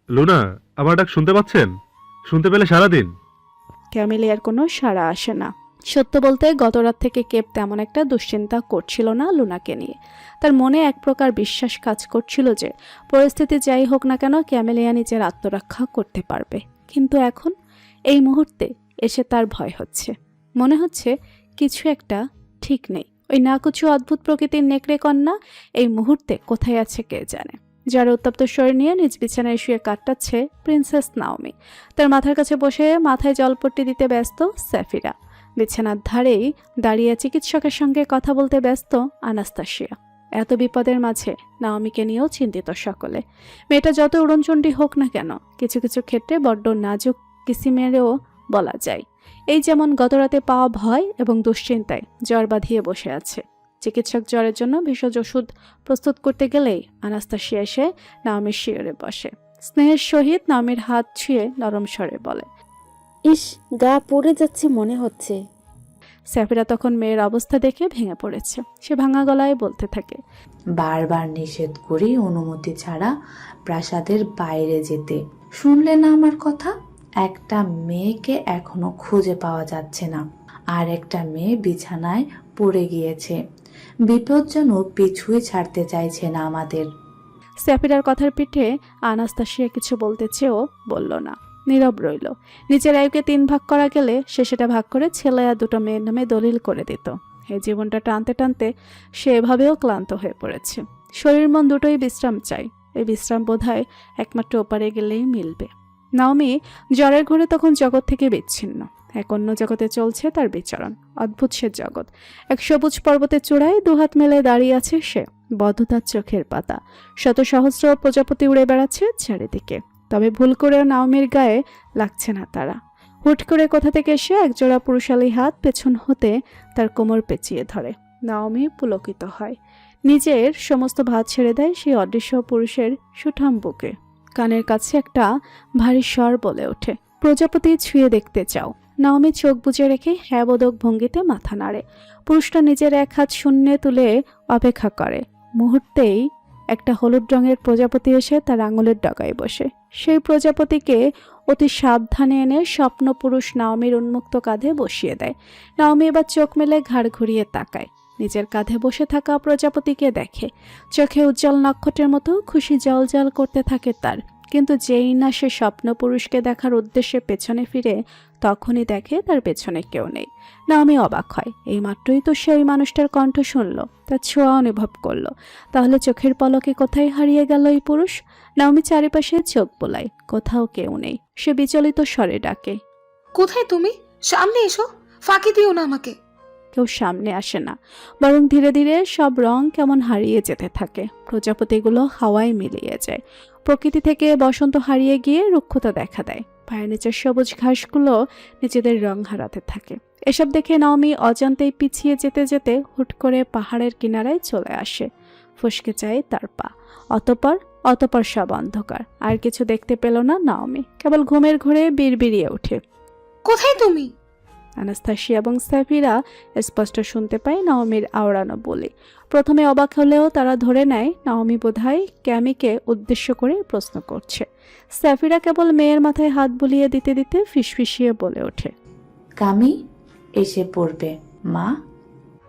Luna, আমার ডাক শুনতে পাচ্ছেন? শুনতে পেলে সারাদিন। ক্যামেলিয়ার কোনো সাড়া আসে না। সত্য বলতে গত রাত থেকে কেপ তেমন একটা দুশ্চিন্তা করছিল না লুনাকে নিয়ে। তার মনে এক প্রকার বিশ্বাস কাজ করছিল যে পরিস্থিতি যাই হোক না কেন ক্যামেলিয়া নিজের আত্মরক্ষা করতে পারবে। কিন্তু এখন এই মুহূর্তে এসে তার ভয় হচ্ছে। মনে হচ্ছে কিছু একটা ঠিক নেই। ওই নাকুচু অদ্ভুত প্রকৃতির নেকড়ে কন্যা এই মুহূর্তে কোথায় আছে কে জানে। যার উত্তপ্ত শরীর নিয়ে নিজ বিছানায় শুয়ে কাটাচ্ছে প্রিন্সেস নাওমি। তার মাথার কাছে বসে মাথায় জলপট্টি দিতে ব্যস্ত স্যাফিরা। বিছানার ধারেই দাঁড়িয়ে চিকিৎসকের সঙ্গে কথা বলতে ব্যস্ত আনাস্তাসিয়া। এত বিপদের মাঝে নাওমিকে নিয়েও চিন্তিত সকলে। মেয়েটা যত উড়নচণ্ডী হোক না কেন কিছু কিছু ক্ষেত্রে বড্ড নাজুক কিসিমেরও বলা যায়। এই যেমন গতরাতে পাওয়া ভয় এবং দুশ্চিন্তায় জ্বর বাঁধিয়ে বসে আছে। চিকিৎসক জ্বরের জন্য ভেষজ ওষুধ প্রস্তুত করতে গেলেই আনাস্তাসিয়া এসে নাওমির শিয়রে বসে। স্নেহের সহিত নাওমির হাত ছুঁয়ে নরম স্বরে বলে, ইস, গা পড়ে যাচ্ছে মনে হচ্ছে। স্যাফিরা তখন মেয়ের অবস্থা দেখে ভেঙে পড়েছে। সে ভাঙা গলায় বলতে থাকে, বারবার নিষেধ করি অনুমতি ছাড়া প্রাসাদের বাইরে যেতে, শুনলে না আমার কথা? একটা মেয়েকে এখনো খুঁজে পাওয়া যাচ্ছে না, আর একটা মেয়ে বিছানায় পড়ে গিয়েছে। বিপদ যেন পিছুই ছাড়তে চাইছে না আমাদের। স্যাফিরার কথার পিঠে আনাস্তাসিয়া কিছু বলতে চেয়েও বলল না, নীরব রইল। নিজের আয়ুকে 3 ভাগ করা গেলে সে সেটা ভাগ করে ছেলে আর 2টো মেয়ের নামে দলিল করে দিত। এই জীবনটা টানতে টানতে সে এভাবেও ক্লান্ত হয়ে পড়েছে। শরীর মন দুটোই বিশ্রাম চাই। এই বিশ্রাম বোধহয় একমাত্র ওপারে গেলেই মিলবে। নাওমি জ্বরের ঘরে তখন জগৎ থেকে বিচ্ছিন্ন। এক অন্য জগতে চলছে তার বিচরণ। অদ্ভুত সে জগৎ। এক সবুজ পর্বতের চূড়ায় 2 হাত মেলে দাঁড়িয়ে আছে সে। বদ্ধতার চোখের পাতা। শত সহস্র প্রজাপতি উড়ে বেড়াচ্ছে চারিদিকে। তবে ভুল করেও নাওমির গায়ে লাগছে না তারা। হুট করে কোথা থেকে এসে একজোড়া পুরুষালী হাত পেছন হতে তার কোমর পেঁচিয়ে ধরে। নাওমি পুলকিত হয়। নিজের সমস্ত ভাত ছেড়ে দেয় সেই অদৃশ্য পুরুষের সুঠাম বুকে। কানের কাছে একটা ভারী স্বর বলে ওঠে, প্রজাপতি ছুঁয়ে দেখতে চাও? নাওমি চোখ বুজে রেখে হ্যাঁ বোধক ভঙ্গিতে মাথা নাড়ে। পুরুষটা নিজের এক হাত শূন্যে তুলে অপেক্ষা করে। মুহূর্তেই একটা হলুদ রঙের প্রজাপতি এসে তার আঙুলের ডগায় বসে। সেই প্রজাপতিকে অতি সাবধানে এনে স্বপ্নপুরুষ নাওমির উন্মুক্ত কাঁধে বসিয়ে দেয়। নাওমি এবার চোখ মেলে ঘাড় ঘুরিয়ে তাকায়। নিজের কাঁধে বসে থাকা প্রজাপতিকে দেখে। চোখে উজ্জ্বল নক্ষত্রের মতো খুশি জলজল করতে থাকে তার। কিন্তু যেই না সে স্বপ্নপুরুষকে দেখার উদ্দেশ্যে পেছনে ফিরে, তখনই দেখে তার পেছনে কেউ নেই। নাওমি অবাক হয়। এই মাত্রই তো সে ওই মানুষটার কণ্ঠ শুনল, তার ছোঁয়া অনুভব করলো। তাহলে চোখের পলকে কোথায় হারিয়ে গেল এই পুরুষ? নাওমি চারিপাশে চোখ বোলায়, কোথাও কেউ নেই। সে বিচলিত স্বরে ডাকে, কোথায় তুমি? সামনে এসো, ফাঁকি দিও না আমাকে। কেউ সামনে আসে না, বরং ধীরে ধীরে সব রং কেমন হারিয়ে যেতে থাকে। প্রজাপতিগুলো হাওয়ায় মিলিয়ে যায়। প্রকৃতি থেকে বসন্ত হারিয়ে গিয়ে রুক্ষতা দেখা দেয়। পায়ের নিচের সবুজ ঘাসগুলো নিজেদের রং হারাতে থাকে। এসব দেখে নাওমি অজান্তেই পিছিয়ে যেতে যেতে হুট করে পাহাড়ের কিনারায় চলে আসে। ফসকে যায় তার পা। অতপর সব অন্ধকার। আর কিছু দেখতে পেল না নাওমি, কেবল ঘুমের ঘোরে বিড়বিড়িয়ে ওঠে, কোথায় তুমি? আনাস্তাসিয়া এবং স্যাফিরা স্পষ্ট শুনতে পায় নাওমির আওড়ানো বলে। প্রথমে অবাক হলেও তারা ধরে নেয় নাওমি বোধহয় ক্যামিকে উদ্দেশ্য করে প্রশ্ন করছে। স্যাফিরা কেবল মেয়ের মাথায় হাত বুলিয়ে দিতে দিতে ফিসফিসিয়ে বলে ওঠে, কামি এসে পড়বে মা।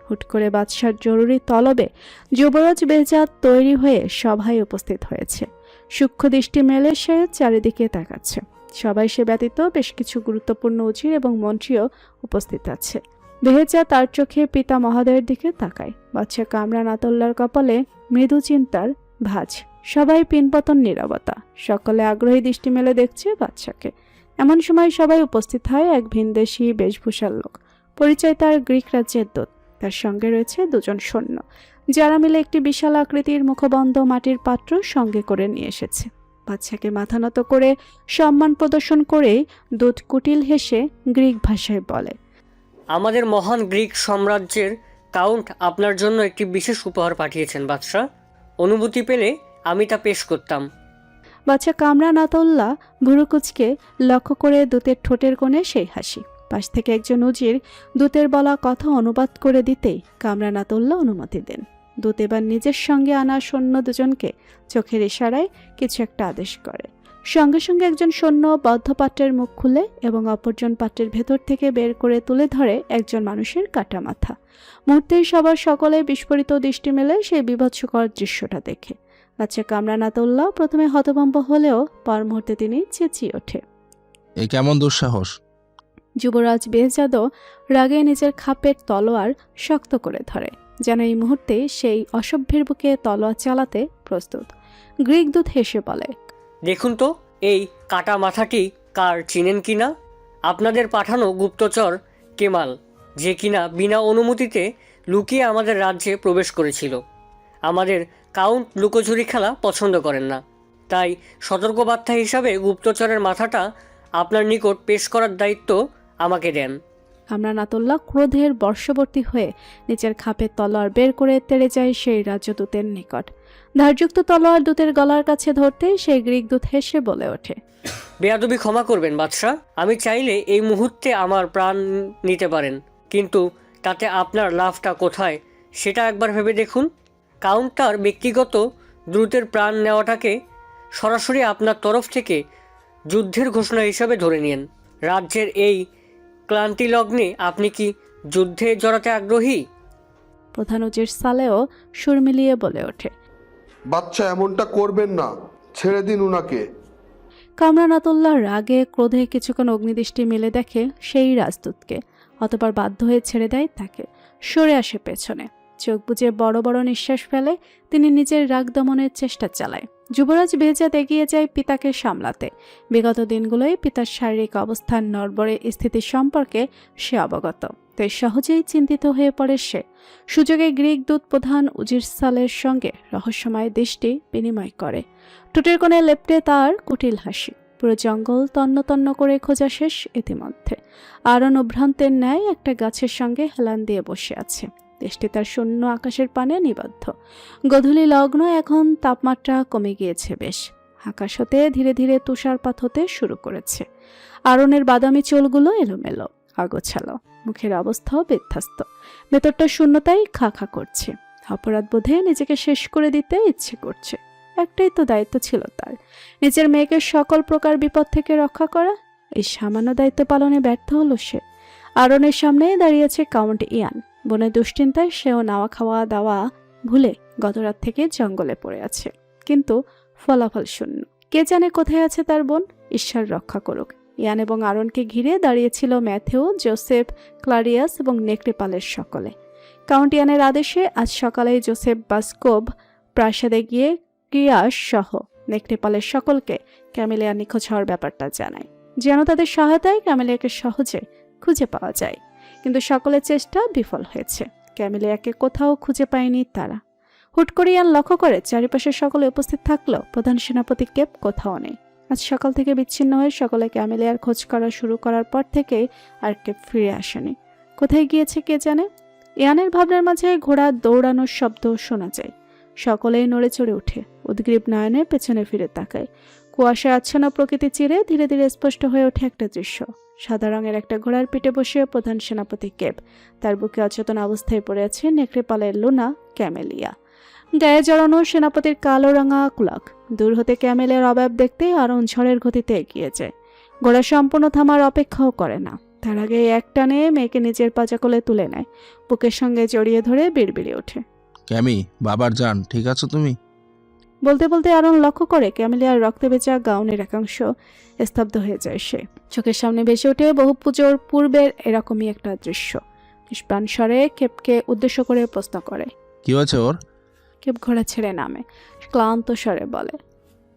হুট করে বাদশার জরুরি তলবে যুবরাজ বেহজাদ তৈরি হয়ে সভায় উপস্থিত হয়েছে। সূক্ষ্ম দৃষ্টি মেলে সে চারিদিকে তাকাচ্ছে। সবাই সে ব্যতীত বেশ কিছু গুরুত্বপূর্ণ উজির এবং মন্ত্রীও উপস্থিত আছে। বেহেজা তার চোখে পিতা মহোদয়ের দিকে তাকায়। বাদশা কামরান আতোল্লার কপালে মৃদু চিন্তার ভাঁজ। সবাই পিনপতন নীরবতা। সকলে আগ্রহী দৃষ্টি মেলে দেখছে বাদশাকে। এমন সময় সবাই উপস্থিত হয় এক ভিনদেশী বেশভূষার লোক। পরিচয় তার গ্রিক রাজ্যের দূত। তার সঙ্গে রয়েছে 2 জন সৈন্য, যারা মিলে একটি বিশাল আকৃতির মুখবন্ধ মাটির পাত্র সঙ্গে করে নিয়ে এসেছে। বাদশাকে মাথা নত করে সম্মান প্রদর্শন করে দূত কুটিল হেসে গ্রিক ভাষায় বলে, আমাদের মহান গ্রিক সাম্রাজ্যের কাউন্ট আপনার জন্য একটি বিশেষ উপহার পাঠিয়েছেন বাদশাহ। অনুমতি পেলে আমি তা পেশ করতাম। বাদশা কামরান আতোল্লাহ ভুরুকুচকে লক্ষ্য করে দূতের ঠোঁটের কোণে সেই হাসি। পাশ থেকে একজন উজির দূতের বলা কথা অনুবাদ করে দিতেই কামরান আতোল্লাহ অনুমতি দেন। দূত এবার নিজের সঙ্গে আনা সৈন্য 2 জনকে চোখের ইশারায় কিছু একটা আদেশ করে। সঙ্গে সঙ্গে একজন সৈন্য বদ্ধ পাত্রের মুখ খুলে এবং অপরজন পাত্রের ভেতর থেকে বের করে তুলে ধরে একজন মানুষের কাটা মাথা। মুহূর্তেই সবার সকলে বিস্ফোরিত দৃষ্টি মেলে সেই বীভৎসকর দৃশ্যটা দেখে। বাচ্চা কামরানাতুল্লাহ প্রথমে হতভম্ব হলেও পর মুহূর্তে তিনি চেঁচিয়ে ওঠে। এ কেমন দুঃসাহস! যুবরাজ বেহজাদও রাগে নিজের খাপের তলোয়ার শক্ত করে ধরে, যেন এই মুহূর্তে সেই অসভ্যের বুকে তলোয়ার চালাতে প্রস্তুত। গ্রিক দূত হেসে বলে, দেখুন তো এই কাটা মাথাটি কার, চিনেন কিনা? আপনাদের পাঠানো গুপ্তচর কেমাল, যে কিনা বিনা অনুমতিতে লুকিয়ে আমাদের রাজ্যে প্রবেশ করেছিল। আমাদের কাউন্ট লুকোচুরি খেলা পছন্দ করেন না, তাই সতর্কবার্তা হিসাবে গুপ্তচরের মাথাটা আপনার নিকট পেশ করার দায়িত্ব আমাকে দেন। কামরানাতুল্লাহ ক্রোধের বর্ষবর্তী হয়ে নিচের খাপের তলোয়ার বের করে তেড়ে যায় সেই রাজ্যদূতের নিকট। ধারযুক্ত তলোয়ার দূতের গলার কাছে ধরতে সেই গ্রিক দূত হেসে বলে ওঠে, বেয়াদবি ক্ষমা করবেন বাদশাহ, আমি চাইলে এই মুহূর্তে আমার প্রাণ নিতে পারেন, কিন্তু তাতে আপনার লাভটা কোথায় সেটা একবার ভেবে দেখুন। কাউন্টার ব্যক্তিগত দ্রুতের প্রাণ নেওয়াটাকে সরাসরি আপনার তরফ থেকে যুদ্ধের ঘোষণা হিসাবে ধরে নিন। রাজ্যের এই ক্লান্তি লগ্নে আপনি কি যুদ্ধে জড়াতে আগ্রহী? প্রধান উজির সালেও সুর মিলিয়ে বলে ওঠে, বাচ্চা এমনটা করবেন না, ছেড়ে দিন উনাকে। কামরানাতুল্লাহ রাগে ক্রোধে কিছুক্ষণ অগ্নিদৃষ্টি মেলে দেখে সেই রাজদূতকে, অতঃপর বাধ্য হয়ে ছেড়ে দেয় তাকে। সরে আসে পেছনে, চোখ বুজে বড় বড় নিঃশ্বাস ফেলে তিনি নিজের রাগ দমনের চেষ্টা চালায়। যুবরাজ বেহজাদ এগিয়ে যায় পিতাকে সামলাতে। বিগত দিনগুলোয় পিতার শারীরিক অবস্থান নড়বড়ে স্থিতি সম্পর্কে সে অবগত, তাই সহজেই চিন্তিত হয়ে পড়ে সে। সুযোগে গ্রিক দূত প্রধান উজির সালের সঙ্গে রহস্যময় দৃষ্টি বিনিময় করে। ঠোঁটের কোণে লেপ্টে তার কুটিল হাসি। পুরো জঙ্গল তন্ন তন্ন করে খোঁজা শেষ ইতিমধ্যে। আরন অভ্রান্তের ন্যায় একটা গাছের সঙ্গে হেলান দিয়ে বসে আছে। দেশটি তার শূন্য আকাশের পানে নিবদ্ধ। গধূলি লগ্ন, এখন তাপমাত্রা কমে গিয়েছে বেশ। আকাশ হতে ধীরে ধীরে তুষারপাত হতে শুরু করেছে। আরনের বাদামি চুলগুলো এলোমেলো, আগোছালো, মুখের অবস্থাও বিধ্বস্ত। ভেতরটা শূন্যতাই খা খা করছে। অপরাধ বোধে নিজেকে শেষ করে দিতে ইচ্ছে করছে। একটাই তো দায়িত্ব ছিল তার, নিজের মেয়েকে সকল প্রকার বিপদ থেকে রক্ষা করা। এই সামান্য দায়িত্ব পালনে ব্যর্থ হলো সে। আরনের সামনেই দাঁড়িয়েছে কাউন্ট ইয়ান। বনের দুশ্চিন্তায় সেও নাওয়া খাওয়া দাওয়া ভুলে গতরাত থেকে জঙ্গলে পড়ে আছে, কিন্তু ফলাফল শূন্য। কে জানে কোথায় আছে তার বোন, ঈশ্বর রক্ষা করুক। ইয়ান এবং আরনকে ঘিরে দাঁড়িয়েছিল ম্যাথেও, জোসেফ, ক্লারিয়াস এবং নেকটেপালের সকলে। কাউন্ট ইয়ানের আদেশে আজ সকালে জোসেফ বাস্কোভ প্রাসাদে গিয়ে ক্রিয়াস সহ নেকটেপালের সকলকে ক্যামেলিয়া নিখোঁজ হওয়ার ব্যাপারটা জানায়, যেন তাদের সহায়তায় ক্যামেলিয়াকে সহজে খুঁজে পাওয়া যায়। কিন্তু সকলের চেষ্টা বিফল হয়েছে। ক্যামেলিয়াকে কোথাও খুঁজে পায়নি তারা। হুট করে ইয়ান লক্ষ্য করে চারিপাশে সকলে উপস্থিত থাকলেও প্রধান সেনাপতি কেপ কোথাও নেই। আজ সকাল থেকে বিচ্ছিন্ন হয়ে সকলে ক্যামেলিয়ার খোঁজ করা শুরু করার পর থেকেই আর কেপ ফিরে আসেনি। কোথায় গিয়েছে কে জানে। ইয়ানের ভাবনার মাঝে ঘোড়া দৌড়ানোর শব্দ শোনা যায়। সকলেই নড়ে চড়ে উঠে উদ্গ্রীব নয়নে পেছনে ফিরে তাকায়। কুয়াশা আচ্ছন্ন প্রকৃতি চিরে ধীরে ধীরে স্পষ্ট হয়ে ওঠে একটা দৃশ্য। সাদা রঙের একটা ঘোড়ার পিঠে বসে প্রধান সেনাপতি কেপ, তার বুকে অচেতন অবস্থায় পড়ে আছে নেকড়েপালের লুনা ক্যামেলিয়া। গায়ে জড়ানো সেনাপতির কালো রাঙা কুলাক। দূর হতে ক্যামেলিয়ার অবয়ব দেখতেই আরন ঝড়ের গতিতে এগিয়ে যায়। ঘোড়া সম্পূর্ণ থামার অপেক্ষাও করে না, তার আগে এক টানে মেয়েকে নিজের পাজাকলে তুলে নেয়। বুকের সঙ্গে জড়িয়ে ধরে বিড়বিড়ে ওঠে, ক্যামি, বাবার জান, ঠিক আছো তুমি? বলতে বলতে আরন লক্ষ্য করে ক্যামেলিয়ার রক্তে ভেজা গাউনের একাংশ স্তব্ধ হয়ে যায়। সে চোখের সামনে ভেসে ওঠে বহু পুজোর পূর্বের এরকমই একটা দৃশ্য। নিষ্প্রাণ স্বরে কেপকে উদ্দেশ্য করে প্রশ্ন করে, কি হয়েছে ওর? কেপ ঘোড়া ছেড়ে নামে, ক্লান্ত স্বরে বলে,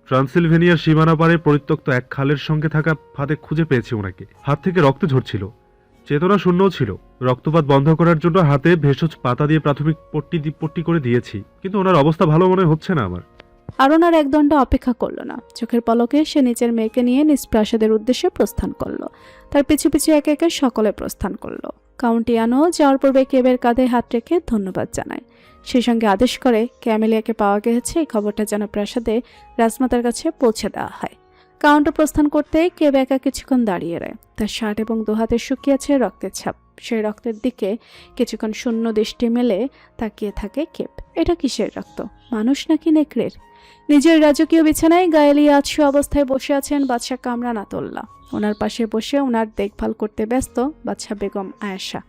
ট্রান্সিলভেনিয়ার সীমানা পারে পরিত্যক্ত এক খালের সঙ্গে থাকা ফাঁদে খুঁজে পেয়েছি ওনাকে। হাত থেকে রক্ত ঝরছিল, চেতনা শূন্যও ছিল। রক্তপাত বন্ধ করার জন্য হাতে ভেষজ পাতা দিয়ে প্রাথমিক পট্টি করে দিয়েছি, কিন্তু ওনার অবস্থা ভালো মনে হচ্ছে না আমার। আরন আর এক দণ্ড অপেক্ষা করলো না। চোখের পলকে সে নিজের মেয়েকে নিয়ে নিজ প্রাসাদের উদ্দেশ্যে প্রস্থান করলো। তার পিছু পিছু একে একে সকলে প্রস্থান করলো। কাউন্ট ইয়ানও যাওয়ার পূর্বে কেবের কাঁধে হাত রেখে ধন্যবাদ জানায়। সেই সঙ্গে আদেশ করে ক্যামেলিয়াকে পাওয়া গেছে এই খবরটা যেন প্রাসাদে রাজমাতার কাছে পৌঁছে দেওয়া হয়। কাউন্ট প্রস্থান করতে কেব একা কিছুক্ষণ দাঁড়িয়ে রয়। তার শার্ট এবং দুহাতে শুকিয়েছে রক্তের ছাপ। সেই রক্তের দিকে কিছুক্ষণ শূন্য দৃষ্টি মেলে তাকিয়ে থাকে কেপ। এটা কিসের রক্ত, মানুষ নাকি নেকড়ের? নিজের রাজকীয় বিছানায় গায়েলি আছো অবস্থায় বসে আছেন বাদশাহ কামরান আতউল্লাহ। ওনার পাশে বসে ওনার দেখভাল করতে ব্যস্ত বাদশাহ বেগম আয়েশা।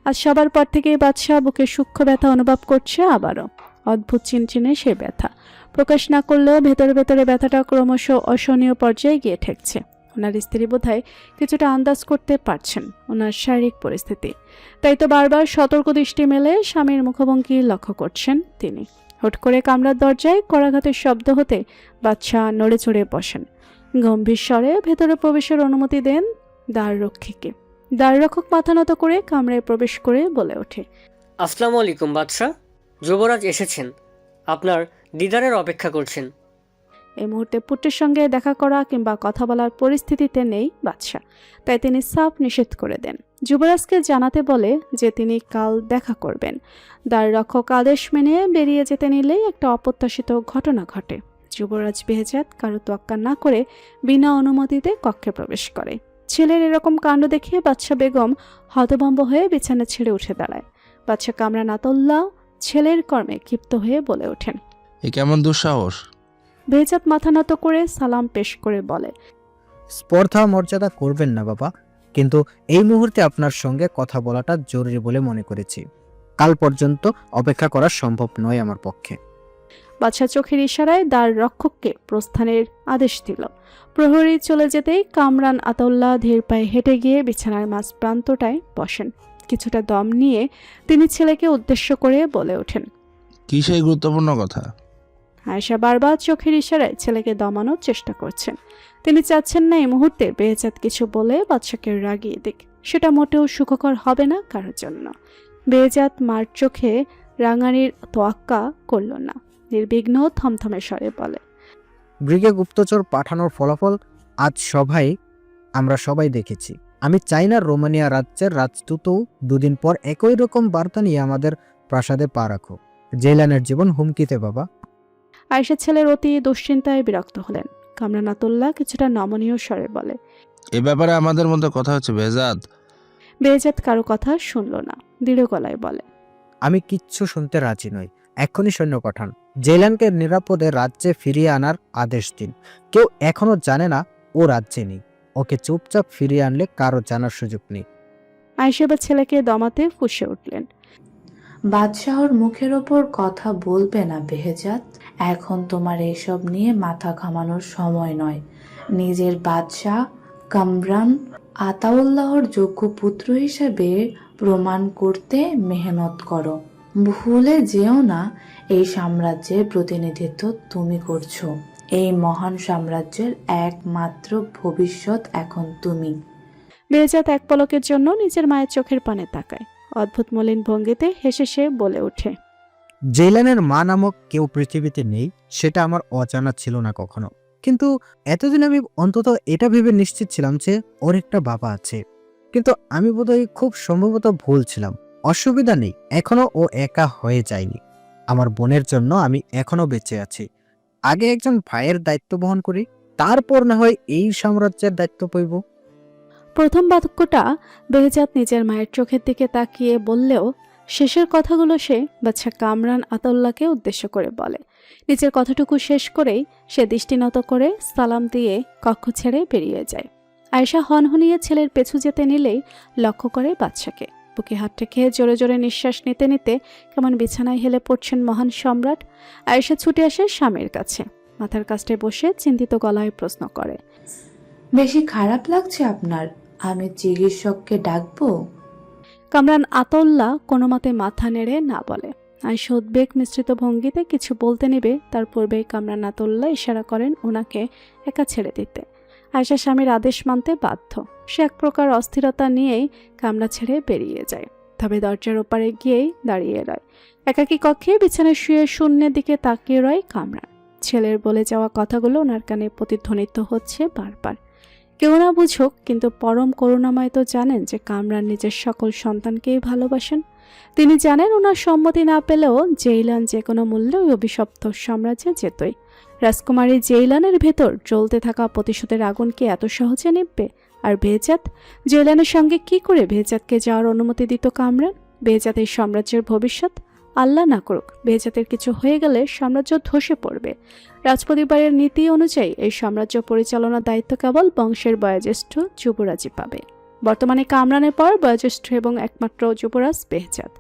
আজ সবার পর থেকেই বাদশাহ বুকে সূক্ষ্ম ব্যথা অনুভব করছে আবারও। অদ্ভুত চিনচিনে সে ব্যথা প্রকাশ না করলেও ভেতরে ভেতরে ব্যথাটা ক্রমশ অসহনীয় পর্যায়ে গিয়ে ঠেকছে। ওনার স্ত্রী বোধহয় কিছুটা আন্দাজ করতে পারছেন ওনার শারীরিক পরিস্থিতি, তাই তো বারবার সতর্ক দৃষ্টি মেলে স্বামীর মুখভঙ্গি লক্ষ্য করছেন তিনি। হুট করে কামরার দরজায় করাঘাতের শব্দ হতে বাদশাহ নড়ে চড়ে বসেন। গম্ভীর স্বরে ভেতরে প্রবেশের অনুমতি দেন দ্বাররক্ষীকে। দ্বাররক্ষক মাথা নত করে কামরায় প্রবেশ করে বলে ওঠে, আসসালামু আলাইকুম বাদশাহ, যুবরাজ এসেছেন, আপনার দিদারের অপেক্ষা করছেন। এই মুহূর্তে পুত্রের সঙ্গে দেখা করা কিংবা কথা বলার পরিস্থিতিতে নেই বাদশাহ, তাই তিনি সাফ নিষেধ করে দেন। যুবরাজকে জানাতে বলে যে তিনি কাল দেখা করবেন। দ্বাররক্ষক আদেশ মেনে বেরিয়ে যেতে নিলেই একটা অপ্রত্যাশিত ঘটনা ঘটে। যুবরাজ বেহেজাত কারো তোয়াক্কা না করে বিনা অনুমতিতে কক্ষে প্রবেশ করে। ছেলের এরকম কাণ্ড দেখে বাদশাহ বেগম হতভম্ব হয়ে বিছানা ছেড়ে উঠে দাঁড়ায়। বাদশাহ কামরান আতউল্লাহ ছেলের কর্মে ক্ষিপ্ত হয়ে বলে ওঠেন। এ কেমন দুঃসাহস? বেহেজাত মাথা নত করে সালাম পেশ করে বলে, স্পর্ধা মর্যাদা করবেন না বাবা, কিন্তু এই মুহূর্তে আপনার সঙ্গে কথা বলাটা জরুরি বলে মনে করেছি। কাল পর্যন্ত অপেক্ষা করা সম্ভব নয় আমার পক্ষে। বাদশাহ চোখের ইশারায় দ্বার রক্ষককে প্রস্থানের আদেশ দিল। প্রহরী চলে যেতেই কামরান আতউল্লাহ ধীর পায়ে হেঁটে গিয়ে বিছানার মাঝ প্রান্তটায় বসেন। কিছুটা দম নিয়ে তিনি ছেলেকে উদ্দেশ্য করে বলে ওঠেন, কি সেই গুরুত্বপূর্ণ কথা? আয়েশা বারবার চোখের ইশারায় ছেলেকে দমানোর চেষ্টা করছেন। তিনি চাচ্ছেন না এই মুহূর্তে বেহেজাত কিছু বলে বাদশাকে রাগিয়ে দিক, সেটা মোটেও সুখকর হবে না কারোর জন্য। বেহেজাত মার চোখে রাঙানির তোয়াক্কা করল না, নির্বিঘ্ন থমথমে স্বরে বলে, ব্রিগে গুপ্তচর পাঠানোর ফলাফল আজ আমরা সবাই দেখেছি। আমি চাই না রোমানিয়া রাজ্যের রাজদূতও দুদিন পর একই রকম বার্তা নিয়ে আমাদের প্রাসাদে পা রাখো। জেলানের জীবন হুমকিতে বাবা। আয়েশা ছেলের অতি দুশ্চিন্তায় বিরক্ত হলেন। কামরান আতউল্লাহ কিছুটা নমনীয় স্বরে বলে, এ ব্যাপারে আমাদের মধ্যে কথা হচ্ছে বেজাদ। বেহেজাত কারো কথা শুনল না, দৃঢ় গলায় বলে, আমি কিচ্ছু শুনতে রাজি নই। এক্ষুনি সৈন্য পাঠান, জেলানকে নিরাপদে রাজ্যে ফিরিয়ে আনার আদেশ দিন। কেউ এখনো জানে না ও রাজ্যে নেই। ওকে চুপচাপ ফিরিয়ে আনলে কারো জানার সুযোগ নেই। আয়েশা এবার ছেলেকে দমাতে ফুঁসে উঠলেন, বাদশাহর মুখের ওপর কথা বলবে না বেহেজাত। এখন তোমার এসব নিয়ে মাথা ঘামানোর সময় নয়। নিজের বাদশাহ কামরান আতাউল্লাহর যোগ্য পুত্র হিসেবে প্রমাণ করতে মেহনত করো। ভুলে যেও না এই সাম্রাজ্যের প্রতিনিধিত্ব তুমি করছো। এই মহান সাম্রাজ্যের একমাত্র ভবিষ্যৎ এখন তুমি। বেহেজাত এক পলকের জন্য নিজের মায়ের চোখের পানে তাকায়। অদ্ভুত মলিন ভঙ্গিতে হেসে সে বলে ওঠে, জেলানের মা নামক কেউ পৃথিবীতে নেই, সেটা আমার অজানা ছিল না কখনো। কিন্তু এতদিন আমি অন্তত এটা ভেবে নিশ্চিত ছিলাম যে ওর একটা বাবা আছে। কিন্তু আমি বোধহয় খুব সম্ভবত ভুল ছিলাম। অসুবিধা নেই, এখনো ও একা হয়ে যায়নি। আমার বোনের জন্য আমি এখনো বেঁচে আছি। আগে একজন ভাইয়ের দায়িত্ব বহন করি, তারপর না হয় এই সাম্রাজ্যের দায়িত্ব পাইব। প্রথম বাক্যটা বেহেজাত নিজের মায়ের চোখের দিকে তাকিয়ে বললেও শেষের কথাগুলো সে বাদশাহ কামরান আতউল্লাহকে উদ্দেশ্য করে বলে। নিজের কথাটুকু শেষ করেই সে দৃষ্টিনত করে সালাম দিয়ে কক্ষ ছেড়ে বেরিয়ে যায়। আয়েশা হনহনিয়ে ছেলের পেছু যেতে নিলেই লক্ষ্য করে বাদশাকে। বুকে হাত রেখে জোরে জোরে নিঃশ্বাস নিতে নিতে কেমন বিছানায় হেলে পড়ছেন মহান সম্রাট। আয়েশা ছুটে আসে স্বামীর কাছে, মাথার কাছে বসে চিন্তিত গলায় প্রশ্ন করে, বেশি খারাপ লাগছে আপনার? আমি চিকিৎসককে ডাকবো? কামরান আতউল্লাহ কোনো মতে মাথা নেড়ে না বলে। আয়েশা উদ্বেগ মিশ্রিত ভঙ্গিতে কিছু বলতে নেবে, তার পূর্বেই কামরান আতউল্লাহ ইশারা করেন ওনাকে একা ছেড়ে দিতে। আয়েশা স্বামীর আদেশ মানতে বাধ্য। সে এক প্রকার অস্থিরতা নিয়েই কামরা ছেড়ে বেরিয়ে যায়। তবে দরজার ওপারে গিয়েই দাঁড়িয়ে রয়। একাকী কক্ষে বিছানায় শুয়ে শূন্যের দিকে তাকিয়ে রয় কামরান। ছেলের বলে যাওয়া কথাগুলো ওনার কানে প্রতিধ্বনিত হচ্ছে বারবার। কেউ না বুঝুক, কিন্তু পরম করুণাময় তো জানেন যে কামরান নিজের সকল সন্তানকেই ভালোবাসেন। তিনি জানেন ওনার সম্মতি না পেলেও জেইলান যে কোনো মূল্যে ওই অভিশপ্ত সাম্রাজ্যে যেতই। রাজকুমারী জেইলানের ভেতর জ্বলতে থাকা প্রতিশোধের আগুন কি এত সহজে নিববে? আর বেহেজাত, জেইলানের সঙ্গে কি করে বেহেজাতকে যাওয়ার অনুমতি দিত কামরান? বেহেজাত এই সাম্রাজ্যের ভবিষ্যৎ, আল্লাহ না করুক বেহেজাতের কিছু হয়ে গেলে সাম্রাজ্য ধসে পড়বে। রাজপরিবারের নীতি অনুযায়ী এই সাম্রাজ্য পরিচালনার দায়িত্ব কেবল বংশের বয়োজ্যেষ্ঠ যুবরাজই পাবে। বর্তমানে কামরানের পর বয়োজ্যেষ্ঠ এবং একমাত্র যুবরাজ বেহজাত।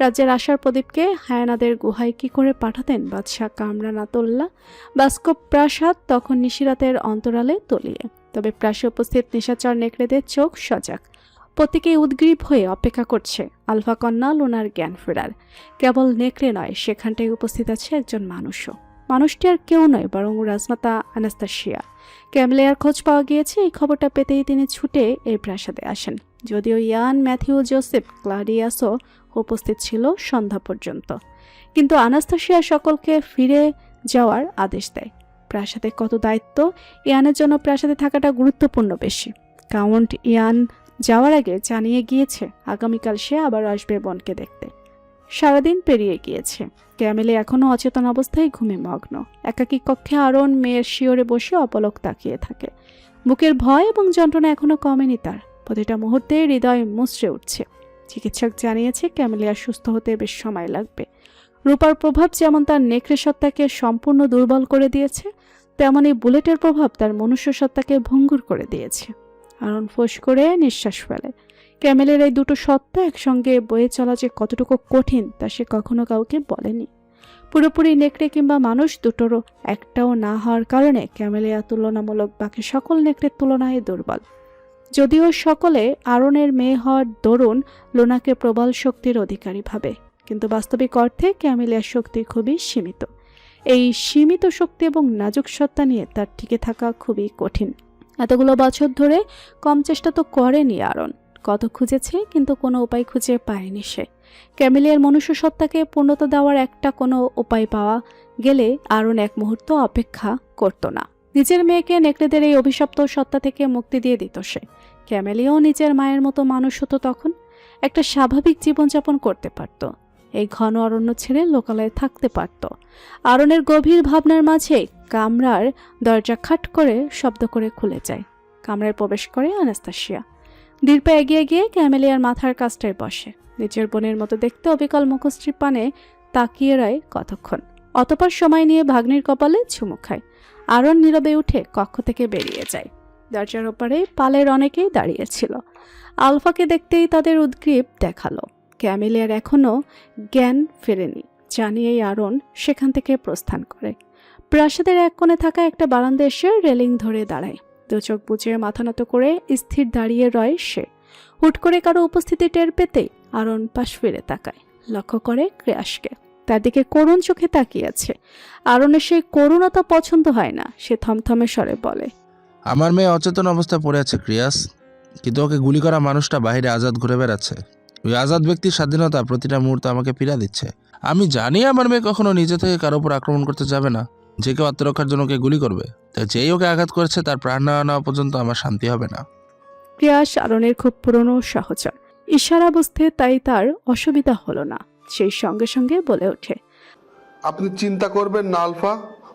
রাজ্যের আশার প্রদীপকে হায়ানাদের গুহায় কি করে পাঠাতেন বাদশাহ কামরান আতুল্লাহ। বাস্কো প্রাসাদ তখন নিশিরাতের অন্তরালে তলিয়ে, তবে প্রাসে উপস্থিত নিশাচর নেকড়েদের চোখ সজাগ। প্রত্যেকেই উদ্গ্রীব হয়ে অপেক্ষা করছে আলফা কন্যা লুনার জ্ঞান ফেরার। কেবল নেকড়ে নয়, সেখানটায় উপস্থিত আছে একজন মানুষও। মানুষটি আর কেউ নয় বরং রাজমাতা আনাস্তাসিয়া। ক্যামেলিয়ার খোঁজ পাওয়া গিয়েছে, এই খবরটা পেতেই তিনি ছুটে এই প্রাসাদে আসেন। যদিও ইয়ান, ম্যাথিউ, জোসেফ, ক্লাডিয়াসও উপস্থিত ছিল সন্ধ্যা পর্যন্ত, কিন্তু আনাস্তাসিয়া সকলকে ফিরে যাওয়ার আদেশ দেয়। প্রাসাদে কত দায়িত্ব, ইয়ানের জন্য প্রাসাদে থাকাটা গুরুত্বপূর্ণ বেশি। কাউন্ট ইয়ান যাওয়ার আগে জানিয়ে গিয়েছে আগামীকাল সে আবার আসবে বোনকে দেখতে। সারাদিন পেরিয়ে গিয়েছে, ক্যামেলি এখনও অচেতন অবস্থায় ঘুমে মগ্ন। একাকী কক্ষে আরন মেয়ের শিওরে বসে অপলক তাকিয়ে থাকে। বুকের ভয় এবং যন্ত্রণা এখনো কমেনি তার। প্রতিটা মুহূর্তে হৃদয় মুচড়ে উঠছে। চিকিৎসক জানিয়েছে ক্যামেলিয়ার সুস্থ হতে বেশ সময় লাগবে। রূপার প্রভাব যেমন তার নেকড়ে সত্তাকে সম্পূর্ণ দুর্বল করে দিয়েছে, তেমনি বুলেটের প্রভাব তার মনুষ্য সত্তাকে ভঙ্গুর করে দিয়েছে। আরন ফোঁস করে নিঃশ্বাস ফেলে। ক্যামেলের এই দুটো সত্তা একসঙ্গে বয়ে চলা যে কতটুকু কঠিন তা সে কখনো কাউকে বলেনি। পুরোপুরি নেকড়ে কিংবা মানুষ দুটোরও একটাও না হওয়ার কারণে ক্যামেলিয়া তুলনামূলক বাকি সকল নেকড়ের তুলনায় দুর্বল। যদিও সকলে আরনের মেয়ে হওয়ার দরুন লোনাকে প্রবল শক্তির অধিকারী ভাবে, কিন্তু বাস্তবিক অর্থে ক্যামেলিয়ার শক্তি খুবই সীমিত। এই সীমিত শক্তি এবং নাজুক সত্তা নিয়ে তার টিকে থাকা খুবই কঠিন। এতগুলো বছর ধরে কম চেষ্টা তো করেনি আরন। কত খুঁজেছে কিন্তু কোনো উপায় খুঁজে পায়নি সে। ক্যামেলিয়ার মনুষ্য সত্তাকে পূর্ণতা দেওয়ার একটা কোনো উপায় পাওয়া গেলে আরন এক মুহূর্ত অপেক্ষা করত না। নিজের মেয়েকে নেকড়েদের এই অভিশপ্ত সত্তা থেকে মুক্তি দিয়ে দিত সে। ক্যামেলিয়াও নিজের মায়ের মতো মানুষ হতো, তখন একটা স্বাভাবিক জীবনযাপন করতে পারত। এই ঘন অরণ্য ছেড়ে লোকালয়ে থাকতে পারত। আরনের গভীর ভাবনার মাঝে কামরার দরজা খাট করে শব্দ করে খুলে যায়। কামরায় প্রবেশ করে আনাস্তাসিয়া। দীর্ঘ এগিয়ে গিয়ে ক্যামেলিয়ার মাথার কাছটায় বসে। নিজের বোনের মতো দেখতে অবিকল মুখশ্রী পানে তাকিয়ে রয় কতক্ষণ। অতপর সময় নিয়ে ভাগ্নির কপালে চুমু খায়। আরন নীরবে উঠে কক্ষ থেকে বেরিয়ে যায়। দরজার ওপারে পালের অনেকেই দাঁড়িয়েছিল। আলফাকে দেখতেই তাদের উদ্গ্রীব দেখালো। ক্যামেলিয়ার এখনও জ্ঞান ফেরেনি জানিয়েই আরন সেখান থেকে প্রস্থান করে। প্রাসাদের এক কোণে থাকা একটা বারান্দা এসে রেলিং ধরে দাঁড়ায়। দু চোখ বুঝে মাথা নত করে স্থির দাঁড়িয়ে রয় সে। হুট করে কারো উপস্থিতি টের পেতেই আরন পাশ ফিরে তাকায়। লক্ষ্য করে ক্রিয়াসকে, তার দিকে করুণ চোখে তাকিয়ে আছে। আরনের সেই করুণতা পছন্দ হয় না। সে থমথমে স্বরে বলে, আমার মেয়ে অচেতন অবস্থায় পড়ে আছে ক্রিয়াস, কিন্তু ওকে গুলি করা মানুষটা বাইরে আজাদ ঘুরে বেড়াচ্ছে। ওই আজাদ ব্যক্তির স্বাধীনতা প্রতিটা মুহূর্তে আমাকে পীড়া দিচ্ছে। আমি জানি আমার মেয়ে কখনো নিজে থেকে কারো উপর আক্রমণ করতে যাবে না। যে কেউ আত্মরক্ষার জন্য ওকে গুলি করবে, তাই যেই ওকে আঘাত করেছে তার প্রাণ না নেওয়া পর্যন্ত আমার শান্তি হবে না। ক্রিয়াস আরনের খুব পুরনো সহচর। ইশারা বুঝতে তাই তার অসুবিধা হলো না। সেই সঙ্গে সঙ্গে বলে ওঠে, আপনি চিন্তা করবেন না আলফা,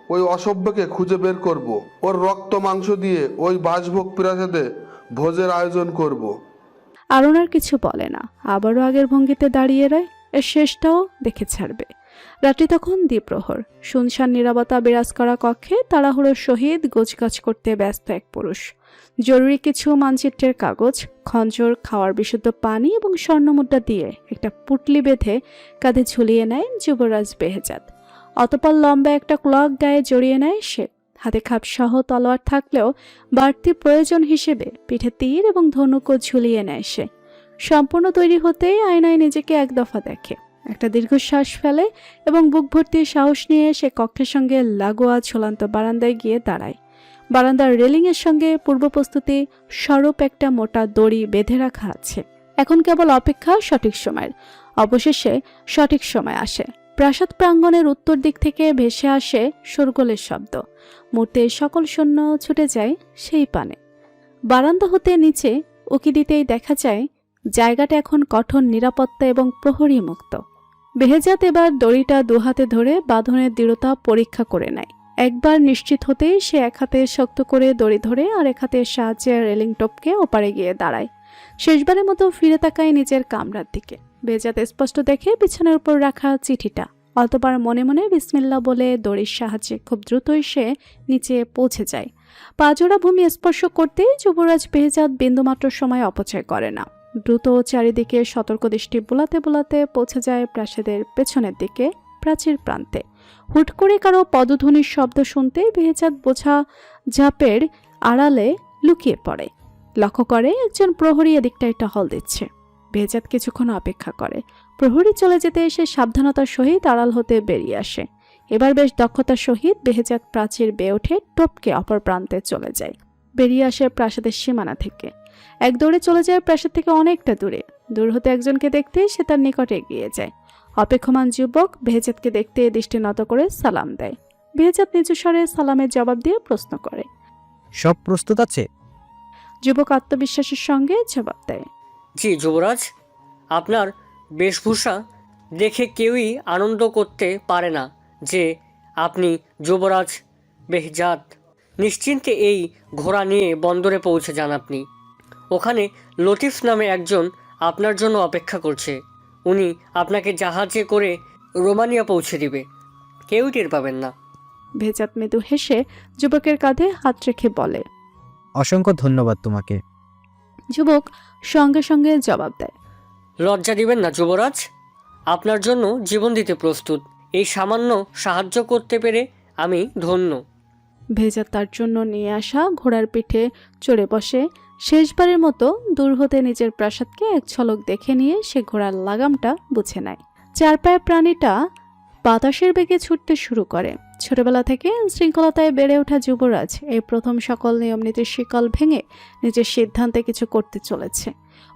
ওই অসভ্যকে খুঁজে বের করব। ওর রক্ত মাংস দিয়ে ওই বাসভোগ প্রাসাদে ভোজের আয়োজন করব। আরন আর কিছু বলে না। আবারও আগের ভঙ্গিতে দাঁড়িয়ে রয়। এর শেষটাও দেখে ছাড়বে। রাত্রি তখন দ্বিপ্রহর। শুনশান নীরবতা বিরাজ করা কক্ষে তাড়াহুড়োর সহিত গোছগাছ করতে ব্যস্ত এক পুরুষ। জরুরি কিছু মানচিত্রের কাগজ, খঞ্জর, খাওয়ার বিশুদ্ধ পানি এবং স্বর্ণমুদ্রা দিয়ে একটা পুটলি বেঁধে কাঁধে ঝুলিয়ে নেয় যুবরাজ বেহেজাত। অতপর লম্বা একটা ক্লক গায়ে জড়িয়ে নেয় সে। হাতে খাপসহ তলোয়ার থাকলেও বাড়তি প্রয়োজন হিসেবে পিঠে তীর এবং ধনুকও ঝুলিয়ে নেয় সে। সম্পূর্ণ তৈরি হতেই আয়নায় নিজেকে এক দফা দেখে। একটা দীর্ঘশ্বাস ফেলে এবং বুক ভর্তি সাহস নিয়ে সে কক্ষের সঙ্গে লাগোয়া ঝুলন্ত বারান্দায় গিয়ে দাঁড়ায়। বারান্দার রেলিংয়ের সঙ্গে পূর্ব প্রস্তুতি স্বরূপ একটা মোটা দড়ি বেঁধে রাখা আছে। এখন কেবল অপেক্ষা সঠিক সময়ের। অবশেষে সঠিক সময় আসে। প্রাসাদ প্রাঙ্গণের উত্তর দিক থেকে ভেসে আসে শোরগোলের শব্দ। মুহূর্তে সকল সৈন্য ছুটে যায় সেই পানে। বারান্দা হতে নিচে উকি দিতেই দেখা যায় জায়গাটা এখন কঠোর নিরাপত্তা এবং প্রহরী মুক্ত। বেহেজাত এবার দড়িটা দুহাতে ধরে বাঁধনের দৃঢ়তা পরীক্ষা করে নেয়। একবার নিশ্চিত হতেই সে এক হাতে শক্ত করে দড়ি ধরে আর এক হাতের সাহায্যে রেলিং টপকে ওপারে গিয়ে দাঁড়ায়। শেষবারের মতো ফিরে তাকায় নিজের কামরার দিকে। বেজাত স্পষ্ট দেখে বিছানার উপর রাখা চিঠিটা। অতবার মনে মনে বিসমিল্লা বলে দড়ির সাহায্যে খুব দ্রুতই সে নিচে পৌঁছে যায়। পাজোড়া ভূমি স্পর্শ করতেই যুবরাজ বেহজাদ বিন্দুমাত্র সময় অপচয় করে না। দ্রুত চারিদিকে সতর্ক দৃষ্টি বোলাতে বোলাতে পৌঁছে যায় প্রাসাদের পেছনের দিকে, প্রাচীর প্রান্তে। হুট করে কারো পদধ্বনির শব্দ শুনতে বেহজাদ বোঝা ঝাপের আড়ালে লুকিয়ে পড়ে। লক্ষ্য করে একজন প্রহরী এদিকটায় টহল দিচ্ছে। বেহজাদ কিছুক্ষণ অপেক্ষা করে। প্রহরী চলে যেতে এসে সাবধানতার সহিত আড়াল হতে বেরিয়ে আসে। এবার বেশ দক্ষতার সহিত বেহজাদ প্রাচীর বেয়ে ওঠে, টপকে অপর প্রান্তে চলে যায়। বেরিয়ে আসে প্রাসাদের সীমানা থেকে। এক দৌড়ে চলে যায় প্রাসাদ থেকে অনেকটা দূরে। দূর হতে একজনকে দেখতেই সে তার নিকটে এগিয়ে যায়। অপেক্ষমান যুবক বেহজাদকে দেখতে দৃষ্টি নত করে সালাম দেয়। বেহজাদ নিচু স্বরে সালামের জবাব দিয়ে প্রশ্ন করে। সব প্রস্তুত আছে? যুবক আত্মবিশ্বাসের সঙ্গে জবাব দেয়। জি যুবরাজ, আপনার বেশভূষা দেখে কেউই আনন্দ করতে পারে না যে আপনি যুবরাজ বেহজাদ। নিশ্চিন্তে এই ঘোড়া নিয়ে বন্দরে পৌঁছে যান আপনি। ওখানে লতিফ নামে একজন আপনার জন্য অপেক্ষা করছে। উনি আপনাকে জাহাজে করে রোমানিয়া পৌঁছে দিবে, কেউ টের পাবেন না। বেহজাদ মৃদু হেসে যুবকের কাঁধে হাত রেখে বলে। অসংখ্য ধন্যবাদ তোমাকে। যুবক সঙ্গে সঙ্গে জবাব দেয়। লজ্জা দিবেন না যুবরাজ, আপনার জন্য জীবন দিতে প্রস্তুত। এই সামান্য সাহায্য করতে পেরে আমি ধন্য। বেহজাদ তার জন্য নিয়ে আসা ঘোড়ার পিঠে চড়ে বসে। শেষবারের মতো দূর হতে নিজের প্রাসাদকে এক ঝলক দেখে নিয়ে সে ঘোড়ার লাগামটা বুঝে নেয়। চার পায়ের প্রাণীটা বাতাসের বেগে ছুটতে শুরু করে। ছোটবেলা থেকে শৃঙ্খলতায় বেড়ে ওঠা যুবরাজ এই প্রথম সকল নিয়মনীতির শিকল ভেঙে নিজের সিদ্ধান্তে কিছু করতে চলেছে।